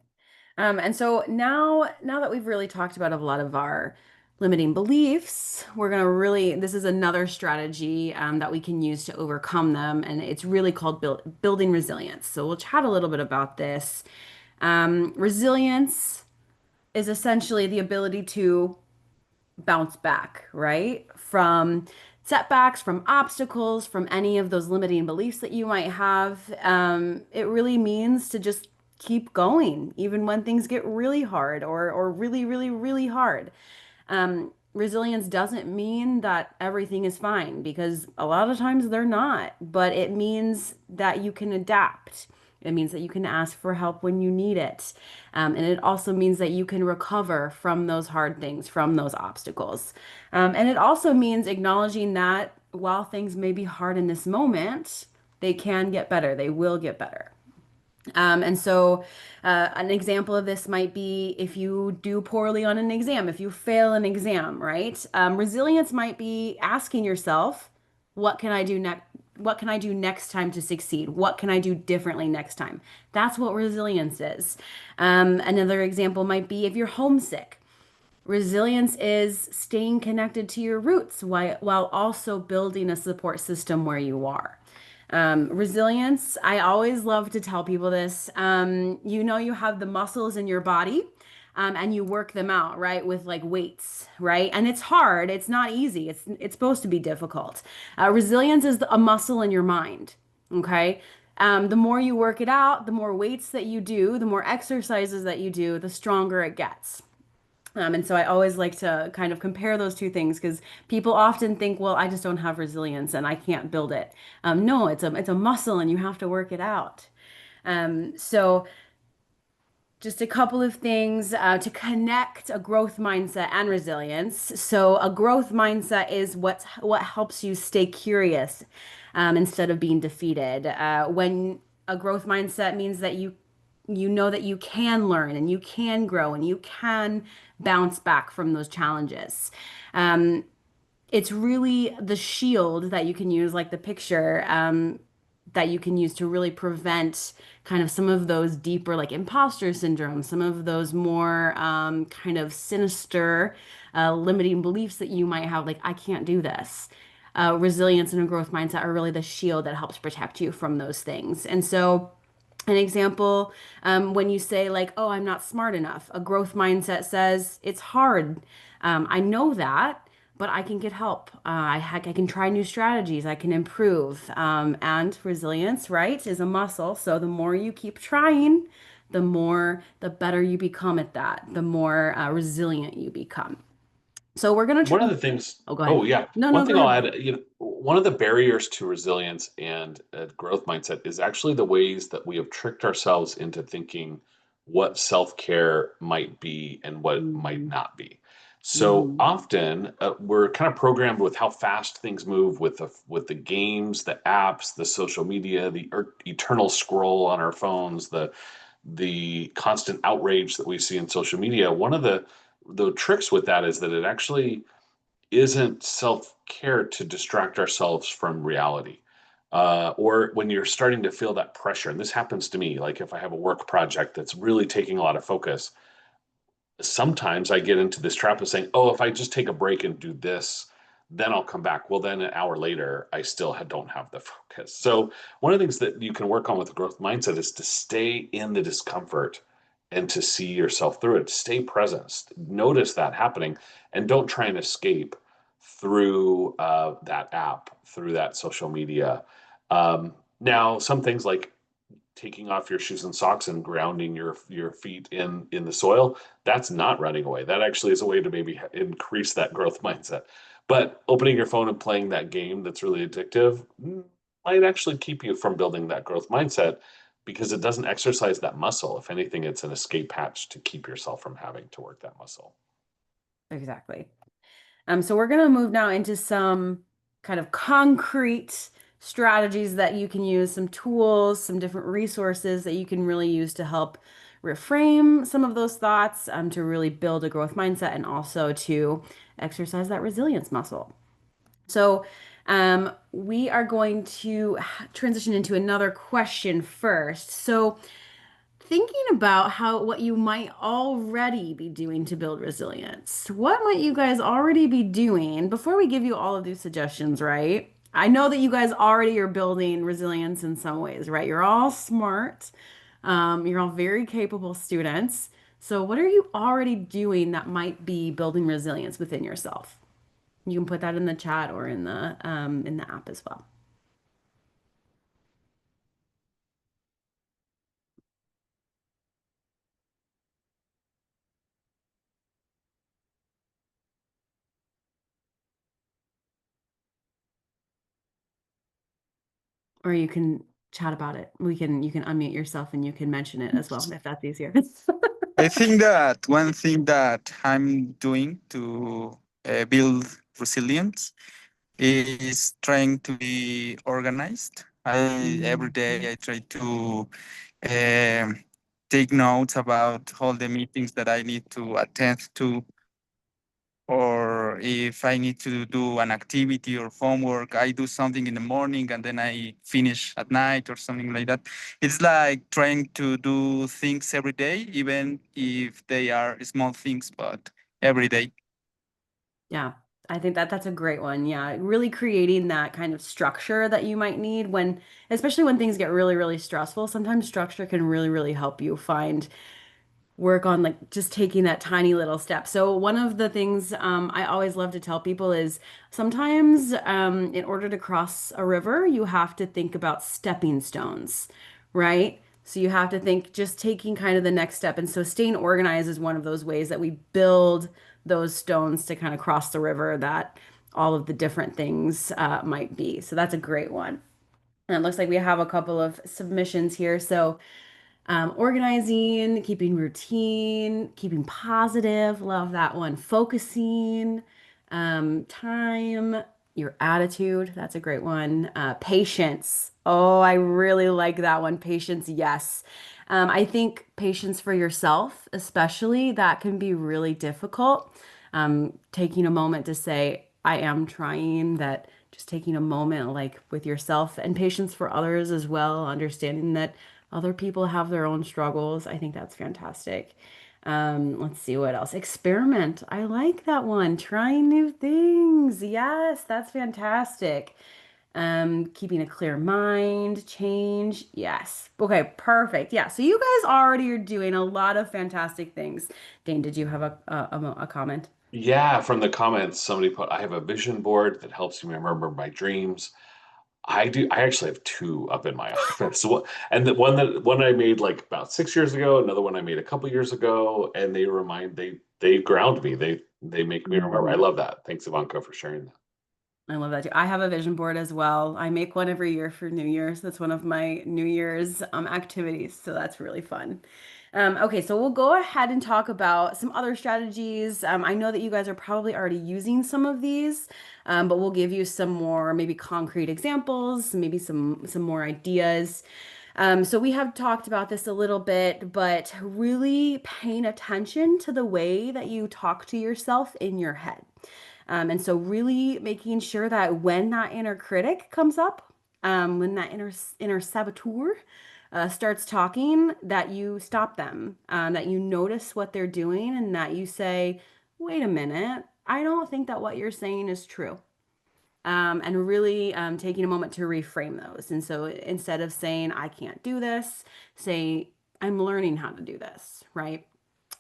And so now that we've really talked about a lot of our limiting beliefs, we're going to this is another strategy that we can use to overcome them. And it's really called building resilience. So we'll chat a little bit about this. Resilience is essentially the ability to bounce back, right? From setbacks, from obstacles, from any of those limiting beliefs that you might have. It really means to just keep going, even when things get really hard or really, really, really hard. Resilience doesn't mean that everything is fine because a lot of times they're not, but it means that you can adapt. It means that you can ask for help when you need it. And it also means that you can recover from those hard things, from those obstacles. And it also means acknowledging that while things may be hard in this moment, they can get better. They will get better. And so, an example of this might be if you do poorly on an exam, if you fail an exam, right? Resilience might be asking yourself, what can I do next? What can I do next time to succeed? What can I do differently next time? That's what resilience is. Another example might be if you're homesick. Resilience is staying connected to your roots while also building a support system where you are. Resilience, I always love to tell people this. You have the muscles in your body, and you work them out, right? With like weights, right? And it's hard. It's not easy. It's supposed to be difficult. Resilience is a muscle in your mind, okay? The more you work it out, the more weights that you do, the more exercises that you do, the stronger it gets. And so I always like to kind of compare those two things because people often think, well, I just don't have resilience and I can't build it. No, it's a muscle and you have to work it out. So just a couple of things to connect a growth mindset and resilience. So a growth mindset is what helps you stay curious instead of being defeated. When a growth mindset means that you know that you can learn and you can grow and you can bounce back from those challenges. Um, it's really the shield that you can use, like the picture, that you can use to really prevent kind of some of those deeper, like imposter syndrome, some of those more kind of sinister, limiting beliefs that you might have, like, I can't do this. Resilience and a growth mindset are really the shield that helps protect you from those things. And so, an example, when you say, like, oh, I'm not smart enough, a growth mindset says, it's hard. I know that, but I can get help. I can try new strategies. I can improve. And resilience, right, is a muscle. So the more you keep trying, the better you become at that, the more resilient you become. So we're going to One try. of the things, Oh, go ahead. oh yeah, No, one no, go thing I'll ahead. add, one of the barriers to resilience and a growth mindset is actually the ways that we have tricked ourselves into thinking what self-care might be and what it might Mhm. not be. So Mhm. often we're kind of programmed with how fast things move with the games, the apps, the social media, the eternal scroll on our phones, the constant outrage that we see in social media. One of the tricks with that is that it actually isn't self-care to distract ourselves from reality. Or when you're starting to feel that pressure, and this happens to me, like if I have a work project that's really taking a lot of focus, sometimes I get into this trap of saying, "Oh, if I just take a break and do this, then I'll come back." Well, then an hour later, I still don't have the focus. So one of the things that you can work on with a growth mindset is to stay in the discomfort and to see yourself through it. Stay present. Notice that happening, and don't try and escape through that app, through that social media. Now, some things like taking off your shoes and socks and grounding your feet in the soil, that's not running away. That actually is a way to maybe increase that growth mindset. But opening your phone and playing that game that's really addictive might actually keep you from building that growth mindset because it doesn't exercise that muscle. If anything, it's an escape hatch to keep yourself from having to work that muscle. Exactly. So we're going to move now into some kind of concrete strategies that you can use, some tools, some different resources that you can really use to help reframe some of those thoughts, to really build a growth mindset and also to exercise that resilience muscle. So we are going to transition into another question first. So thinking about what you might already be doing to build resilience. What might you guys already be doing before we give you all of these suggestions, right? I know that you guys already are building resilience in some ways, right? You're all smart. You're all very capable students. So what are you already doing that might be building resilience within yourself? You can put that in the chat or in the app as well. Or you can chat about it. You can unmute yourself and you can mention it as well if that's easier. I think that one thing that I'm doing to build resilience is trying to be organized. Every Mhm. day I try to um, take notes about all the meetings that I need to attend to, or if I need to do an activity or homework, I do something in the morning and then I finish at night or something like that. It's like trying to do things every day, even if they are small things, but every day. Yeah, I think that that's a great one. Yeah, really creating that kind of structure that you might need especially when things get really, really stressful. Sometimes structure can really, really help you work on like just taking that tiny little step. So one of the things I always love to tell people is sometimes in order to cross a river, you have to think about stepping stones, right? So you have to think just taking kind of the next step. And so staying organized is one of those ways that we build those stones to kind of cross the river that all of the different things might be. So that's a great one. And it looks like we have a couple of submissions here. So organizing, keeping routine, keeping positive. Love that one. Focusing, time. Your attitude, that's a great one. Patience. Oh, I really like that one. Patience, yes. I think patience for yourself, especially, that can be really difficult. Taking a moment to say, I am trying, that just taking a moment like with yourself, and patience for others as well, understanding that other people have their own struggles. I think that's fantastic. Let's see what else. Experiment. I like that one. Trying new things. Yes, that's fantastic. Keeping a clear mind, change. Yes. Okay, perfect. Yeah. So you guys already are doing a lot of fantastic things. Dane, did you have a comment? Yeah, from the comments, somebody put, I have a vision board that helps me remember my dreams. I do. I actually have two up in my office. And the one I made like about 6 years ago, another one I made a couple years ago, and they ground me. They make me remember. I Mhm. love that. Thanks, Ivanka, for sharing that. I love that too. I have a vision board as well. I make one every year for New Year's. That's one of my New Year's activities. So that's really fun. Okay, so we'll go ahead and talk about some other strategies. I know that you guys are probably already using some of these, but we'll give you some more maybe concrete examples, maybe some more ideas. So we have talked about this a little bit, but really paying attention to the way that you talk to yourself in your head. And so really making sure that when that inner critic comes up, when that inner saboteur starts talking, that you stop them, that you notice what they're doing, and that you say, "Wait a minute, I don't think that what you're saying is true." And really taking a moment to reframe those. And so instead of saying, "I can't do this," say, "I'm learning how to do this," right?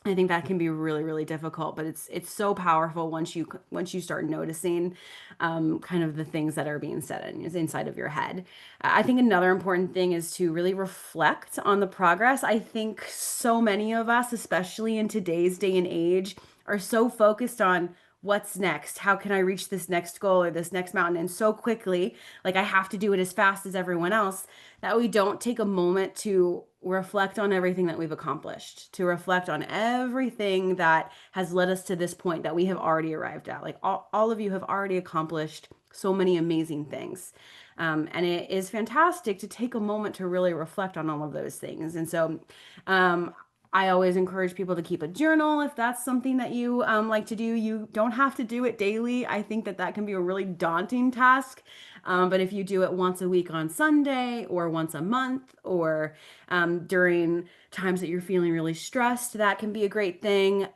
I think that can be really, really difficult, but it's so powerful once you start noticing kind of the things that are being said inside of your head. I think another important thing is to really reflect on the progress. I think so many of us, especially in today's day and age, are so focused on what's next. How can I reach this next goal or this next mountain? And so quickly, like I have to do it as fast as everyone else, that we don't take a moment to reflect on everything that we've accomplished, to reflect on everything that has led us to this point that we have already arrived at. Like all of you have already accomplished so many amazing things. And it is fantastic to take a moment to really reflect on all of those things. And so, I always encourage people to keep a journal if that's something that you like to do. You don't have to do it daily. I think that that can be a really daunting task. But if you do it once a week on Sunday, or once a month, or during times that you're feeling really stressed, that can be a great thing.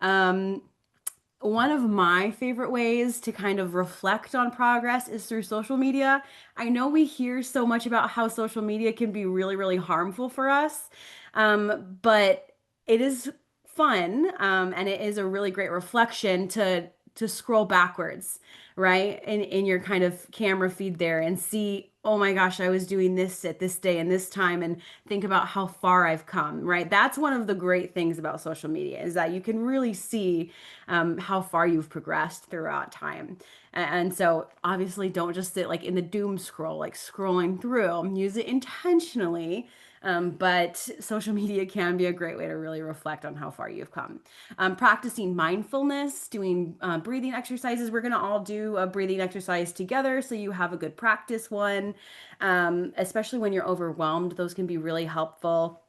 One of my favorite ways to kind of reflect on progress is through social media. I know we hear so much about how social media can be really, really harmful for us, but it is fun, and it is a really great reflection to scroll backwards, right? In your kind of camera feed there, and see, oh my gosh, I was doing this at this day and this time, and think about how far I've come, right? That's one of the great things about social media, is that you can really see how far you've progressed throughout time. And so obviously don't just sit like in the doom scroll, like scrolling through. Use it intentionally. But social media can be a great way to really reflect on how far you've come. Practicing mindfulness, doing breathing exercises. We're going to all do a breathing exercise together so you have a good practice one. Especially when you're overwhelmed, those can be really helpful.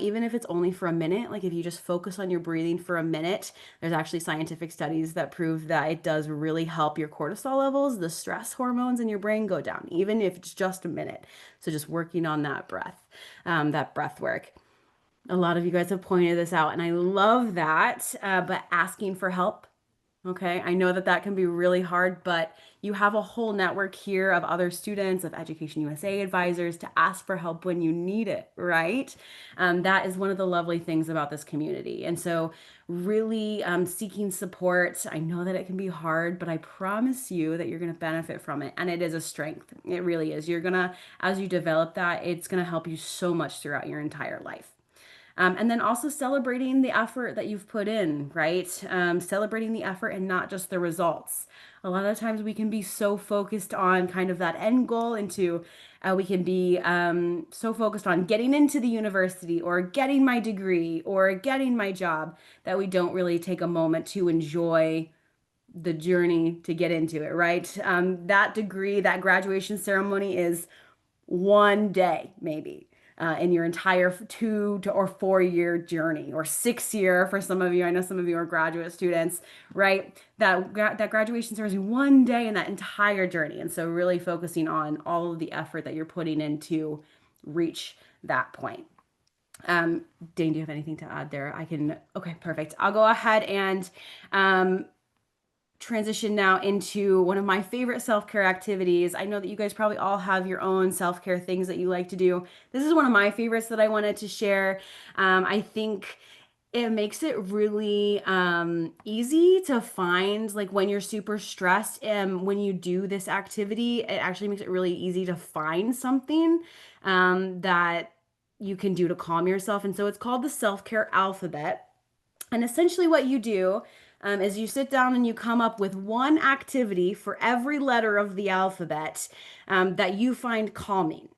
Even if it's only for a minute, like if you just focus on your breathing for a minute, there's actually scientific studies that prove that it does really help your cortisol levels, the stress hormones in your brain go down, even if it's just a minute. So just working on that breath work. A lot of you guys have pointed this out, and I love that. But asking for help. Okay, I know that that can be really hard, but you have a whole network here of other students, of Education USA advisors, to ask for help when you need it, right? That is one of the lovely things about this community. And so, really seeking support. I know that it can be hard, but I promise you that you're going to benefit from it. And it is a strength. It really is. You're going to, as you develop that, it's going to help you so much throughout your entire life. And then also celebrating the effort that you've put in, right? Celebrating the effort and not just the results. A lot of times we can be so focused on kind of that end goal, into we can be so focused on getting into the university, or getting my degree, or getting my job, that we don't really take a moment to enjoy the journey to get into it, right? That degree, that graduation ceremony is one day, maybe. In your entire 2 or 4 year journey, or 6 year for some of you. I know some of you are graduate students, right? That graduation ceremony is one day in that entire journey, and so really focusing on all of the effort that you're putting in to reach that point. Dane, do you have anything to add there? Okay, perfect. I'll go ahead and transition now into one of my favorite self-care activities. I know that you guys probably all have your own self-care things that you like to do. This is one of my favorites that I wanted to share. I think it makes it really easy to find, like when you're super stressed and when you do this activity, it actually makes it really easy to find something that you can do to calm yourself. And so it's called the self-care alphabet. And essentially, what you do is you sit down and you come up with one activity for every letter of the alphabet that you find calming.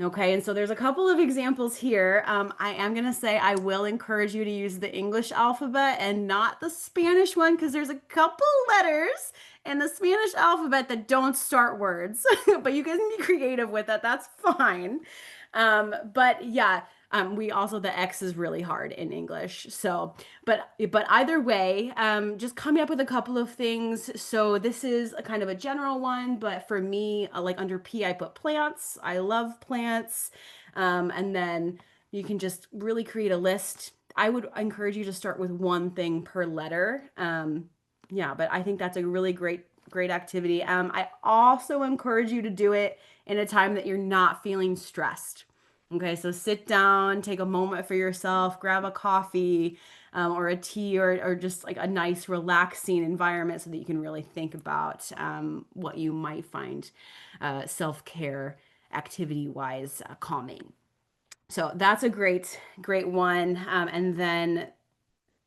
Okay, and so there's a couple of examples here. I am going to say I will encourage you to use the English alphabet and not the Spanish one, because there's a couple letters in the Spanish alphabet that don't start words, but you can be creative with it. That's fine. But yeah, we also, the X is really hard in English. So, but either way, just coming up with a couple of things. So this is a kind of a general one, but for me, like under P, I put plants. I love plants. And then you can just really create a list. I would encourage you to start with one thing per letter. Yeah, but I think that's a really great activity. I also encourage you to do it in a time that you're not feeling stressed. Okay, so sit down, take a moment for yourself, grab a coffee or a tea, or just like a nice relaxing environment so that you can really think about what you might find self-care activity wise calming. So that's a great one. And then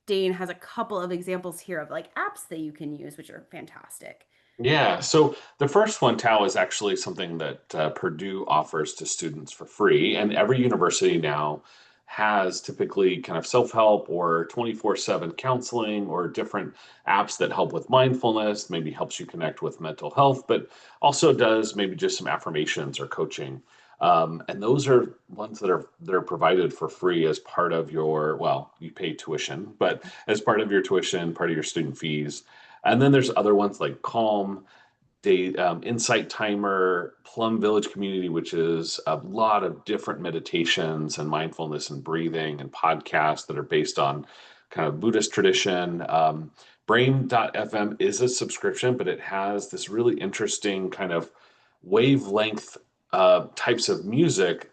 Dane has a couple of examples here of like apps that you can use, which are fantastic. Yeah, so the first one, Tao, is actually something that Purdue offers to students for free. And every university now has typically kind of self-help or 24/7 counseling or different apps that help with mindfulness, maybe helps you connect with mental health, but also does maybe just some affirmations or coaching. And those are ones that are provided for free as part of your, well, you pay tuition, but as part of your tuition, part of your student fees. And then there's other ones like Calm, Insight Timer, Plum Village Community, which is a lot of different meditations and mindfulness and breathing and podcasts that are based on kind of Buddhist tradition. Brain.fm is a subscription, but it has this really interesting kind of wavelength types of music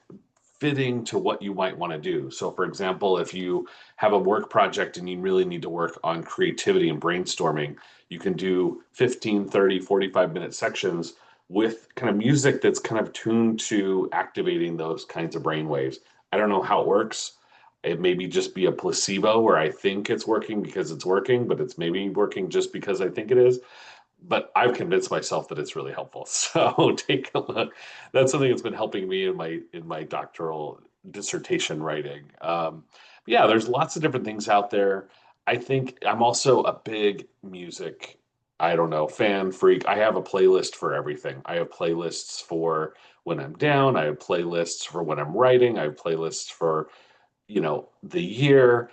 fitting to what you might want to do. So, for example, if you have a work project and you really need to work on creativity and brainstorming, you can do 15, 30, 45-minute sections with kind of music that's kind of tuned to activating those kinds of brain waves. I don't know how it works. It maybe just be a placebo where I think it's working because it's working, but it's maybe working just because I think it is. But I've convinced myself that it's really helpful. So take a look. That's something that's been helping me in my doctoral dissertation writing. Yeah, there's lots of different things out there. I think I'm also a big music, I don't know, fan freak. I have a playlist for everything. I have playlists for when I'm down. I have playlists for when I'm writing. I have playlists for, the year.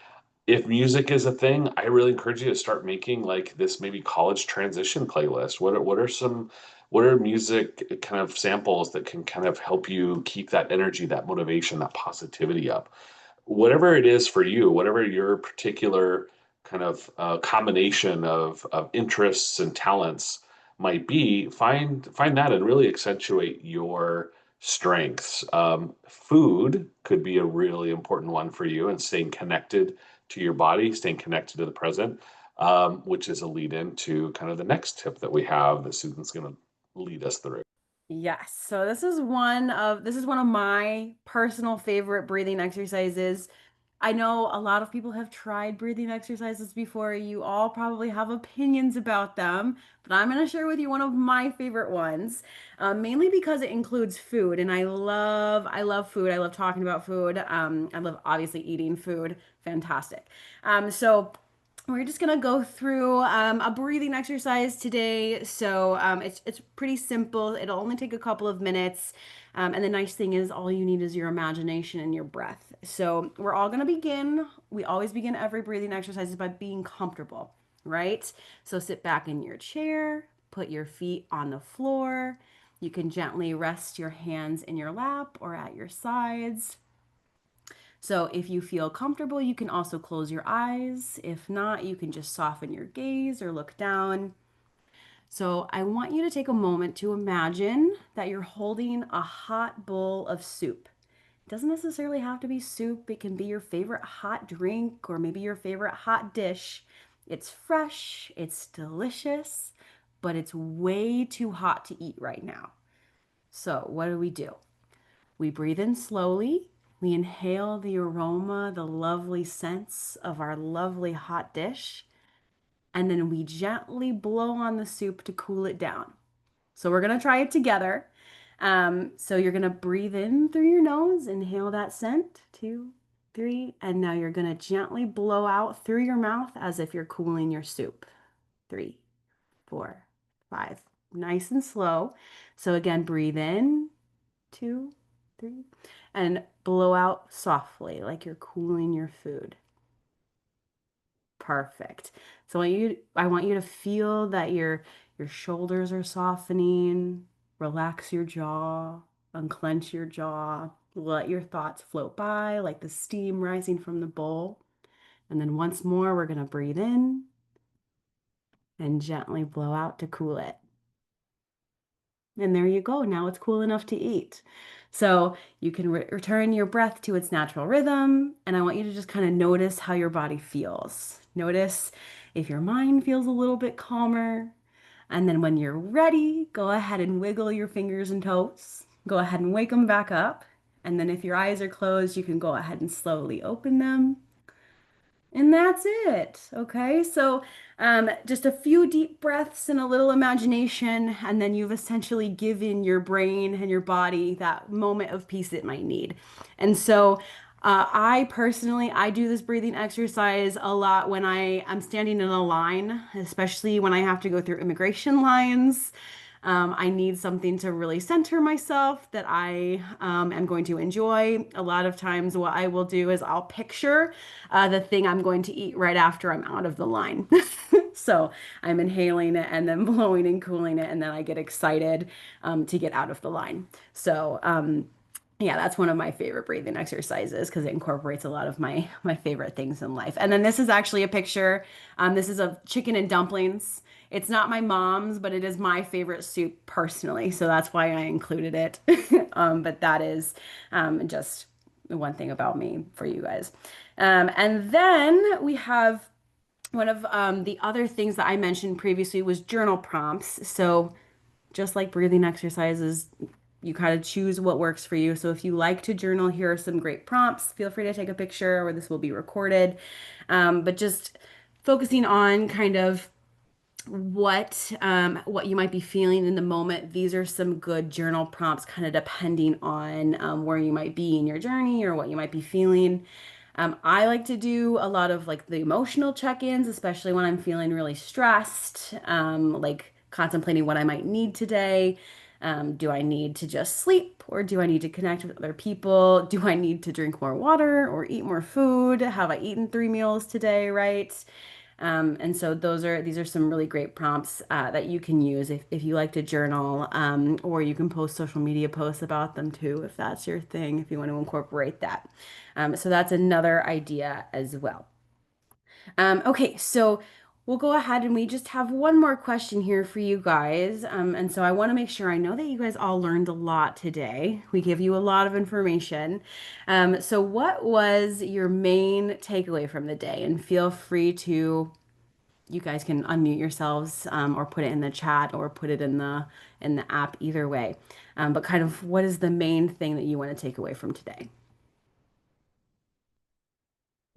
If music is a thing, I really encourage you to start making like this maybe college transition playlist. What are music kind of samples that can kind of help you keep that energy, that motivation, that positivity up? Whatever it is for you, whatever your particular kind of combination of interests and talents might be, find that and really accentuate your strengths. Food could be a really important one for you, and staying connected to your body, staying connected to the present, which is a lead into kind of the next tip that we have. The student's going to lead us through. Yes. So this is one of my personal favorite breathing exercises. I know a lot of people have tried breathing exercises before. You all probably have opinions about them, but I'm going to share with you one of my favorite ones, mainly because it includes food, and I love food. I love talking about food. I love obviously eating food. Fantastic. So we're just gonna go through a breathing exercise today. So it's pretty simple. It'll only take a couple of minutes. And the nice thing is all you need is your imagination and your breath. So we're all gonna begin. We always begin every breathing exercise by being comfortable, right? So sit back in your chair, put your feet on the floor. You can gently rest your hands in your lap or at your sides. So if you feel comfortable, you can also close your eyes. If not, you can just soften your gaze or look down. So I want you to take a moment to imagine that you're holding a hot bowl of soup. It doesn't necessarily have to be soup. It can be your favorite hot drink or maybe your favorite hot dish. It's fresh, it's delicious, but it's way too hot to eat right now. So what do? We breathe in slowly. We inhale the aroma, the lovely scents of our lovely hot dish. And then we gently blow on the soup to cool it down. So we're going to try it together. So you're going to breathe in through your nose, inhale that scent, 2, 3. And now you're going to gently blow out through your mouth as if you're cooling your soup. 3, 4, 5. Nice and slow. So again, breathe in, 2, 3, and blow out softly like you're cooling your food. Perfect. So I want you to feel that your shoulders are softening. Relax your jaw, unclench your jaw. Let your thoughts float by like the steam rising from the bowl. And then once more, we're going to breathe in and gently blow out to cool it. And there you go. Now it's cool enough to eat. So you can return your breath to its natural rhythm. And I want you to just kind of notice how your body feels. Notice if your mind feels a little bit calmer. And then when you're ready, go ahead and wiggle your fingers and toes. Go ahead and wake them back up. And then if your eyes are closed, you can go ahead and slowly open them. And that's it. Okay, so just a few deep breaths and a little imagination, and then you've essentially given your brain and your body that moment of peace it might need. And so I personally, I do this breathing exercise a lot when I am standing in a line, especially when I have to go through immigration lines. I need something to really center myself that I am going to enjoy. A lot of times, what I will do is I'll picture the thing I'm going to eat right after I'm out of the line. So I'm inhaling it and then blowing and cooling it, and then I get excited to get out of the line. So, yeah, that's one of my favorite breathing exercises because it incorporates a lot of my favorite things in life. And then this is actually a picture. This is of chicken and dumplings. It's not my mom's, but it is my favorite soup personally, so that's why I included it. But that is just one thing about me for you guys. And then we have one of the other things that I mentioned previously was journal prompts. So just like breathing exercises, you kind of choose what works for you. So if you like to journal, here are some great prompts. Feel free to take a picture or this will be recorded. But just focusing on kind of what you might be feeling in the moment. These are some good journal prompts, kind of depending on where you might be in your journey or what you might be feeling. I like to do a lot of like the emotional check-ins, especially when I'm feeling really stressed, like contemplating what I might need today. Do I need to just sleep or do I need to connect with other people? Do I need to drink more water or eat more food? Have I eaten 3 meals today, right? And so these are some really great prompts that you can use if you like to journal, or you can post social media posts about them too, if that's your thing, if you want to incorporate that. So that's another idea as well. Okay, so we'll go ahead and we just have one more question here for you guys. And so I want to make sure I know that you guys all learned a lot today. We give you a lot of information. So what was your main takeaway from the day? And feel free to, you guys can unmute yourselves or put it in the chat or put it in the app, either way. But kind of what is the main thing that you want to take away from today?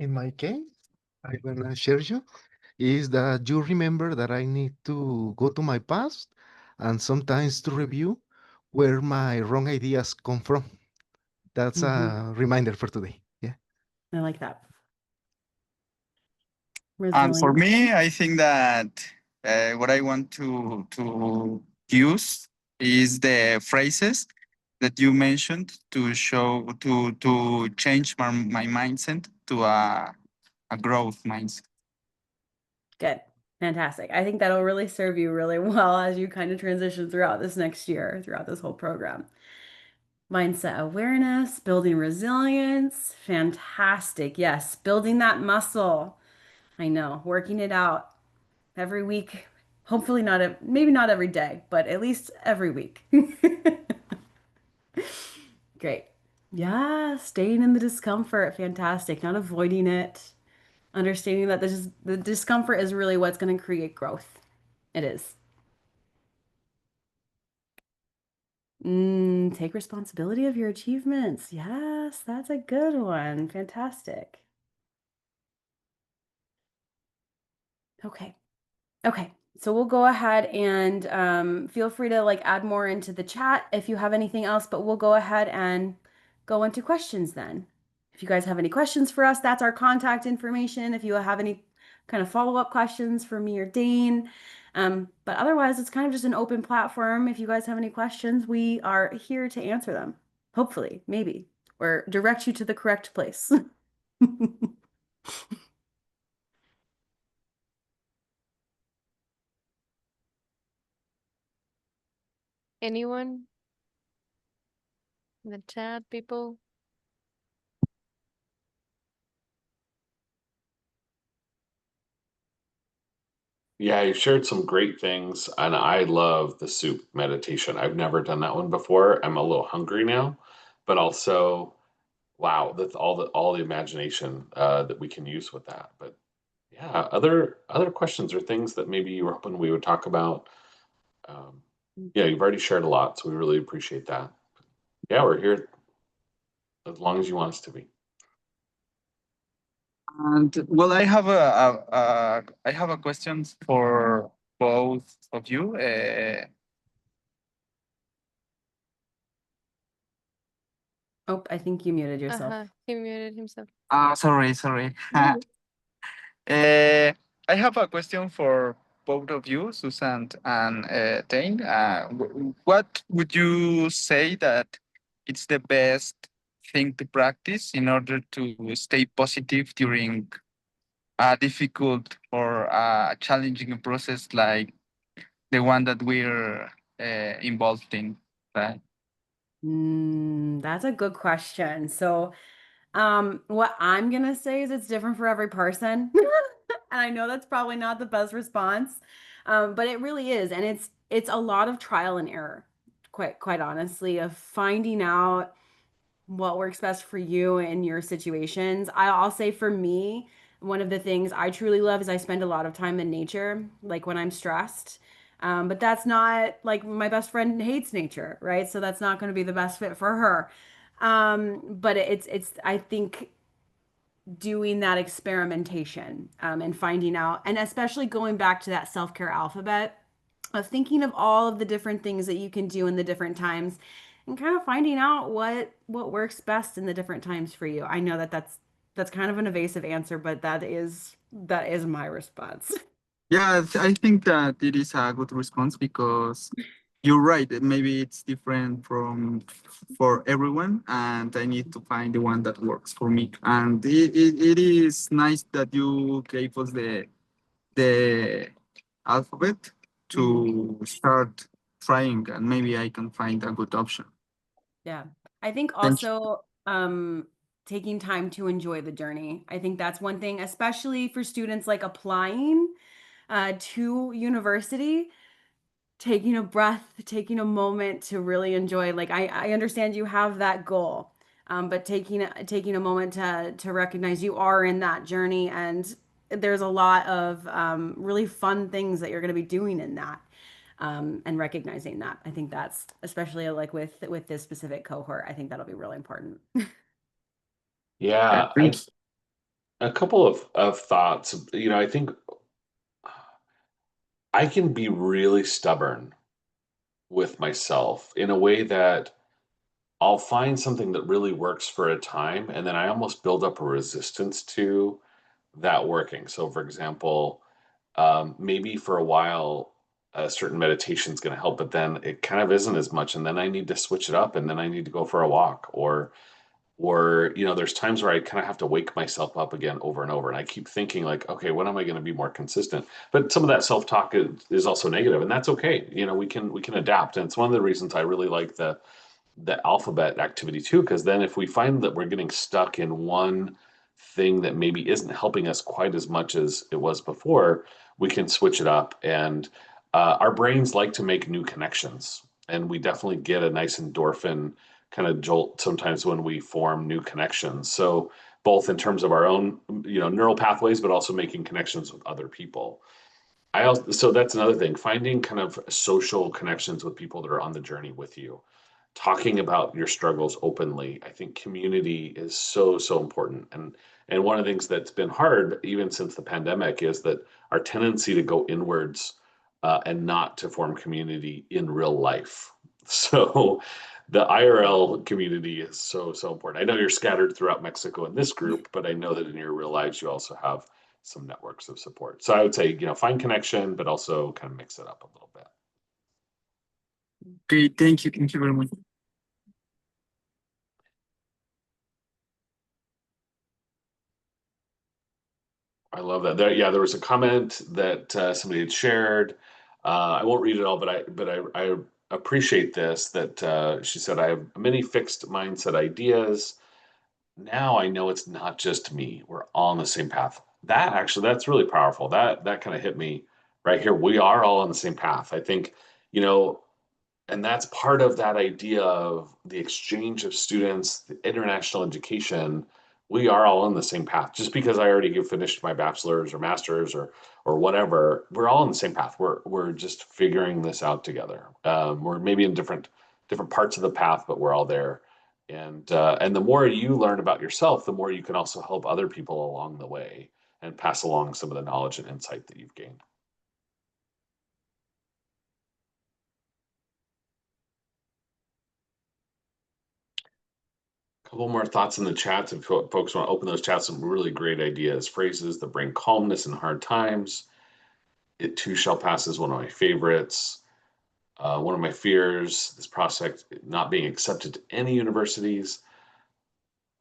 In my case, I wanna share you is that you remember that I need to go to my past and sometimes to review where my wrong ideas come from. That's Mhm. a reminder for today. Yeah. I like that. And for Resilient. me, I think that what I want to use is the phrases that you mentioned to show to change my mindset to a growth mindset. Good. Fantastic. I think that'll really serve you really well as you kind of transition throughout this next year, throughout this whole program. Mindset awareness, building resilience. Fantastic. Yes, building that muscle. I know, working it out every week. Hopefully not, maybe not every day, but at least every week. Great. Yeah, staying in the discomfort. Fantastic. Not avoiding it. Understanding that the discomfort is really what's going to create growth. It is. Take responsibility of your achievements. Yes, that's a good one. Fantastic. Okay. Okay. So we'll go ahead and feel free to like add more into the chat if you have anything else, but we'll go ahead and go into questions then. If you guys have any questions for us, that's our contact information. If you have any kind of follow-up questions for me or Dane. But otherwise, it's kind of just an open platform. If you guys have any questions, we are here to answer them. Hopefully, maybe, or direct you to the correct place. Anyone in the chat, people? Yeah, you shared some great things, and I love the soup meditation. I've never done that one before. I'm a little hungry now, but also, wow, that's all the imagination that we can use with that. But yeah, other questions or things that maybe you were hoping we would talk about. Um, yeah, you've already shared a lot, so we really appreciate that. Yeah, we're here as long as you want us to be. And well, I have a question for both of you. Oh, I think you muted yourself. He muted himself. Sorry. I have a question for both of you, Susan and Dane. What would you say that it's the best thing to practice in order to stay positive during a difficult or a challenging process like the one that we're involved in, right? That's a good question. So, what I'm gonna say is it's different for every person. And I know that's probably not the best response. But it really is. And it's a lot of trial and error, quite honestly, of finding out what works best for you in your situations. I'll say for me, one of the things I truly love is I spend a lot of time in nature, like when I'm stressed. But that's not like my best friend hates nature, right? So that's not going to be the best fit for her. But it's I think doing that experimentation and finding out, and especially going back to that self-care alphabet of thinking of all of the different things that you can do in the different times and kind of finding out what works best in the different times for you. I know that that's kind of an evasive answer, but that is my response. Yeah, I think that it is a good response because you're right. Maybe it's different for everyone, and I need to find the one that works for me. And it is nice that you gave us the alphabet to start trying, and maybe I can find a good option. Yeah. I think Thank you. also taking time to enjoy the journey. I think that's one thing, especially for students like applying to university, taking a breath, taking a moment to really enjoy. Like I understand you have that goal, but taking a moment to recognize you are in that journey, and there's a lot of really fun things that you're going to be doing in that. And recognizing that, I think that's especially like with this specific cohort, I think that'll be really important. Yeah, Thank you. a couple of thoughts. I think I can be really stubborn with myself in a way that I'll find something that really works for a time, and then I almost build up a resistance to that working. So for example, maybe for a while, a certain meditation is going to help, but then it kind of isn't as much. And then I need to switch it up and then I need to go for a walk or there's times where I kind of have to wake myself up again over and over, and I keep thinking like, okay, when am I going to be more consistent? But some of that self-talk is also negative, and that's okay. We can adapt, and it's one of the reasons I really like the alphabet activity too, because then if we find that we're getting stuck in one thing that maybe isn't helping us quite as much as it was before, we can switch it up. And our brains like to make new connections, and we definitely get a nice endorphin kind of jolt sometimes when we form new connections. So both in terms of our own, neural pathways, but also making connections with other people. So that's another thing, finding kind of social connections with people that are on the journey with you, talking about your struggles openly. I think community is so, so important. And one of the things that's been hard, even since the pandemic, is that our tendency to go inwards and not to form community in real life. So the IRL community is so, so important. I know you're scattered throughout Mexico in this group, but I know that in your real lives, you also have some networks of support. So I would say, find connection, but also kind of mix it up a little bit. Okay, thank you. Thank you very much. I love that. There was a comment that somebody had shared. I won't read it all, but I appreciate this. That she said, "I have many fixed mindset ideas. Now I know it's not just me. We're all on the same path." That's really powerful. That kind of hit me right here. We are all on the same path. I think, you know, and that's part of that idea of the exchange of students, the international education. We are all on the same path. Just because I already finished my bachelor's or master's or whatever, we're all on the same path. We're just figuring this out together. We're maybe in different parts of the path, but we're all there. And the more you learn about yourself, the more you can also help other people along the way and pass along some of the knowledge and insight that you've gained. Couple more thoughts in the chats. If folks want to open those chats, some really great ideas, phrases that bring calmness in hard times. It too shall pass is one of my favorites. One of my fears, this prospect not being accepted to any universities.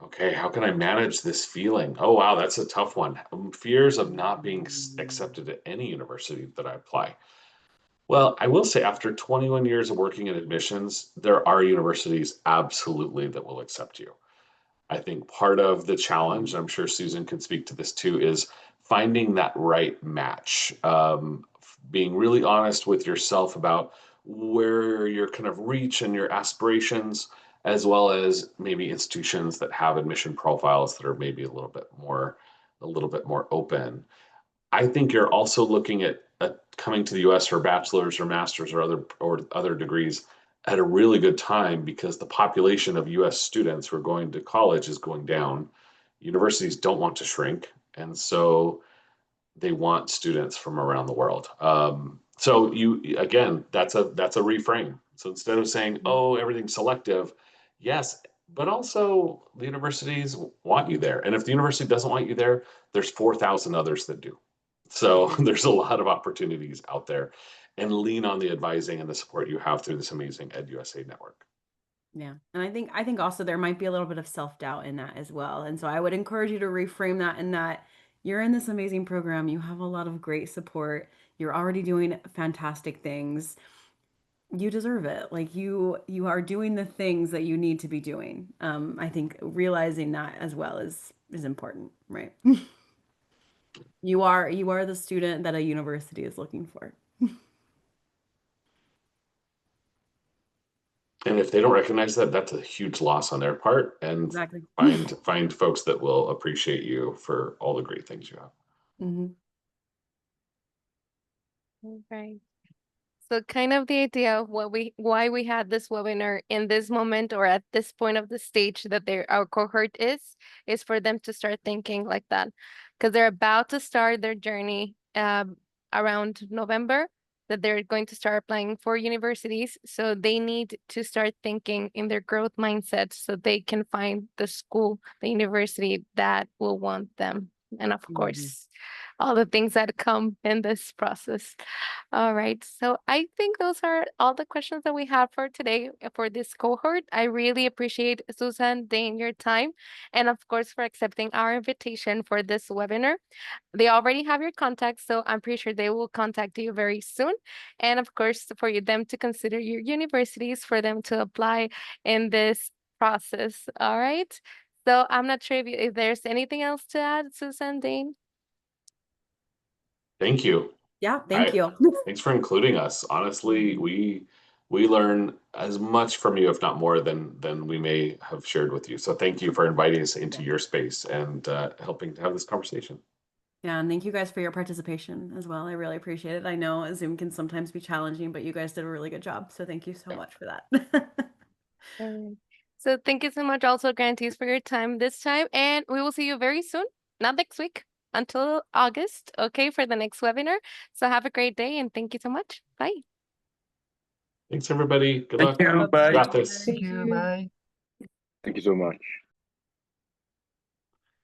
Okay, how can I manage this feeling? Oh, wow, that's a tough one. Fears of not being accepted at any university that I apply. Well, I will say after 21 years of working in admissions, there are universities absolutely that will accept you. I think part of the challenge, I'm sure Susan could speak to this too, is finding that right match. Being really honest with yourself about where your kind of reach and your aspirations, as well as maybe institutions that have admission profiles that are maybe a little bit more open. I think you're also looking at coming to the US for bachelor's or master's or other degrees at a really good time because the population of US students who are going to college is going down. Universities don't want to shrink, and so they want students from around the world. So you again, that's a reframe. So instead of saying, "Oh, everything's selective," yes, but also the universities want you there. And if the university doesn't want you there, there's 4,000 others that do. So there's a lot of opportunities out there, and lean on the advising and the support you have through this amazing EdUSA network. Yeah. And I think also there might be a little bit of self-doubt in that as well. And so I would encourage you to reframe that in that you're in this amazing program, you have a lot of great support, you're already doing fantastic things. You deserve it. Like you are doing the things that you need to be doing. I think realizing that as well is important, right? You are the student that a university is looking for. And if they don't recognize that, that's a huge loss on their part. And Exactly. find folks that will appreciate you for all the great things you have. Mhm. Right. So kind of the idea of why we had this webinar in this moment or at this point of the stage that our cohort is for them to start thinking like that. Because they're about to start their journey around November, that they're going to start applying for universities. So they need to start thinking in their growth mindset so they can find the school, the university that will want them. and of Mhm. course, all the things that come in this process. All right. So I think those are all the questions that we have for today for this cohort. I really appreciate Susan, Dane, your time, and of course for accepting our invitation for this webinar. They already have your contact, so I'm pretty sure they will contact you very soon. And of course, for them to consider your universities for them to apply in this process. All right. So I'm not sure if there's anything else to add, Susan, Dane. Thank you. Yeah, thank you. Thanks for including us. Honestly, we learn as much from you, if not more, than we may have shared with you. So thank you for inviting us into your space and helping to have this conversation. Yeah, and thank you guys for your participation as well. I really appreciate it. I know Zoom can sometimes be challenging, but you guys did a really good job. So thank you so much for that. Alright. So thank you so much also, grantees, for your time this time. And we will see you very soon, not next week, until August, okay, for the next webinar. So have a great day and thank you so much. Bye. Thanks, everybody. Good Thank luck. you. Bye. Got this. Thank you. Bye. Thank you so much.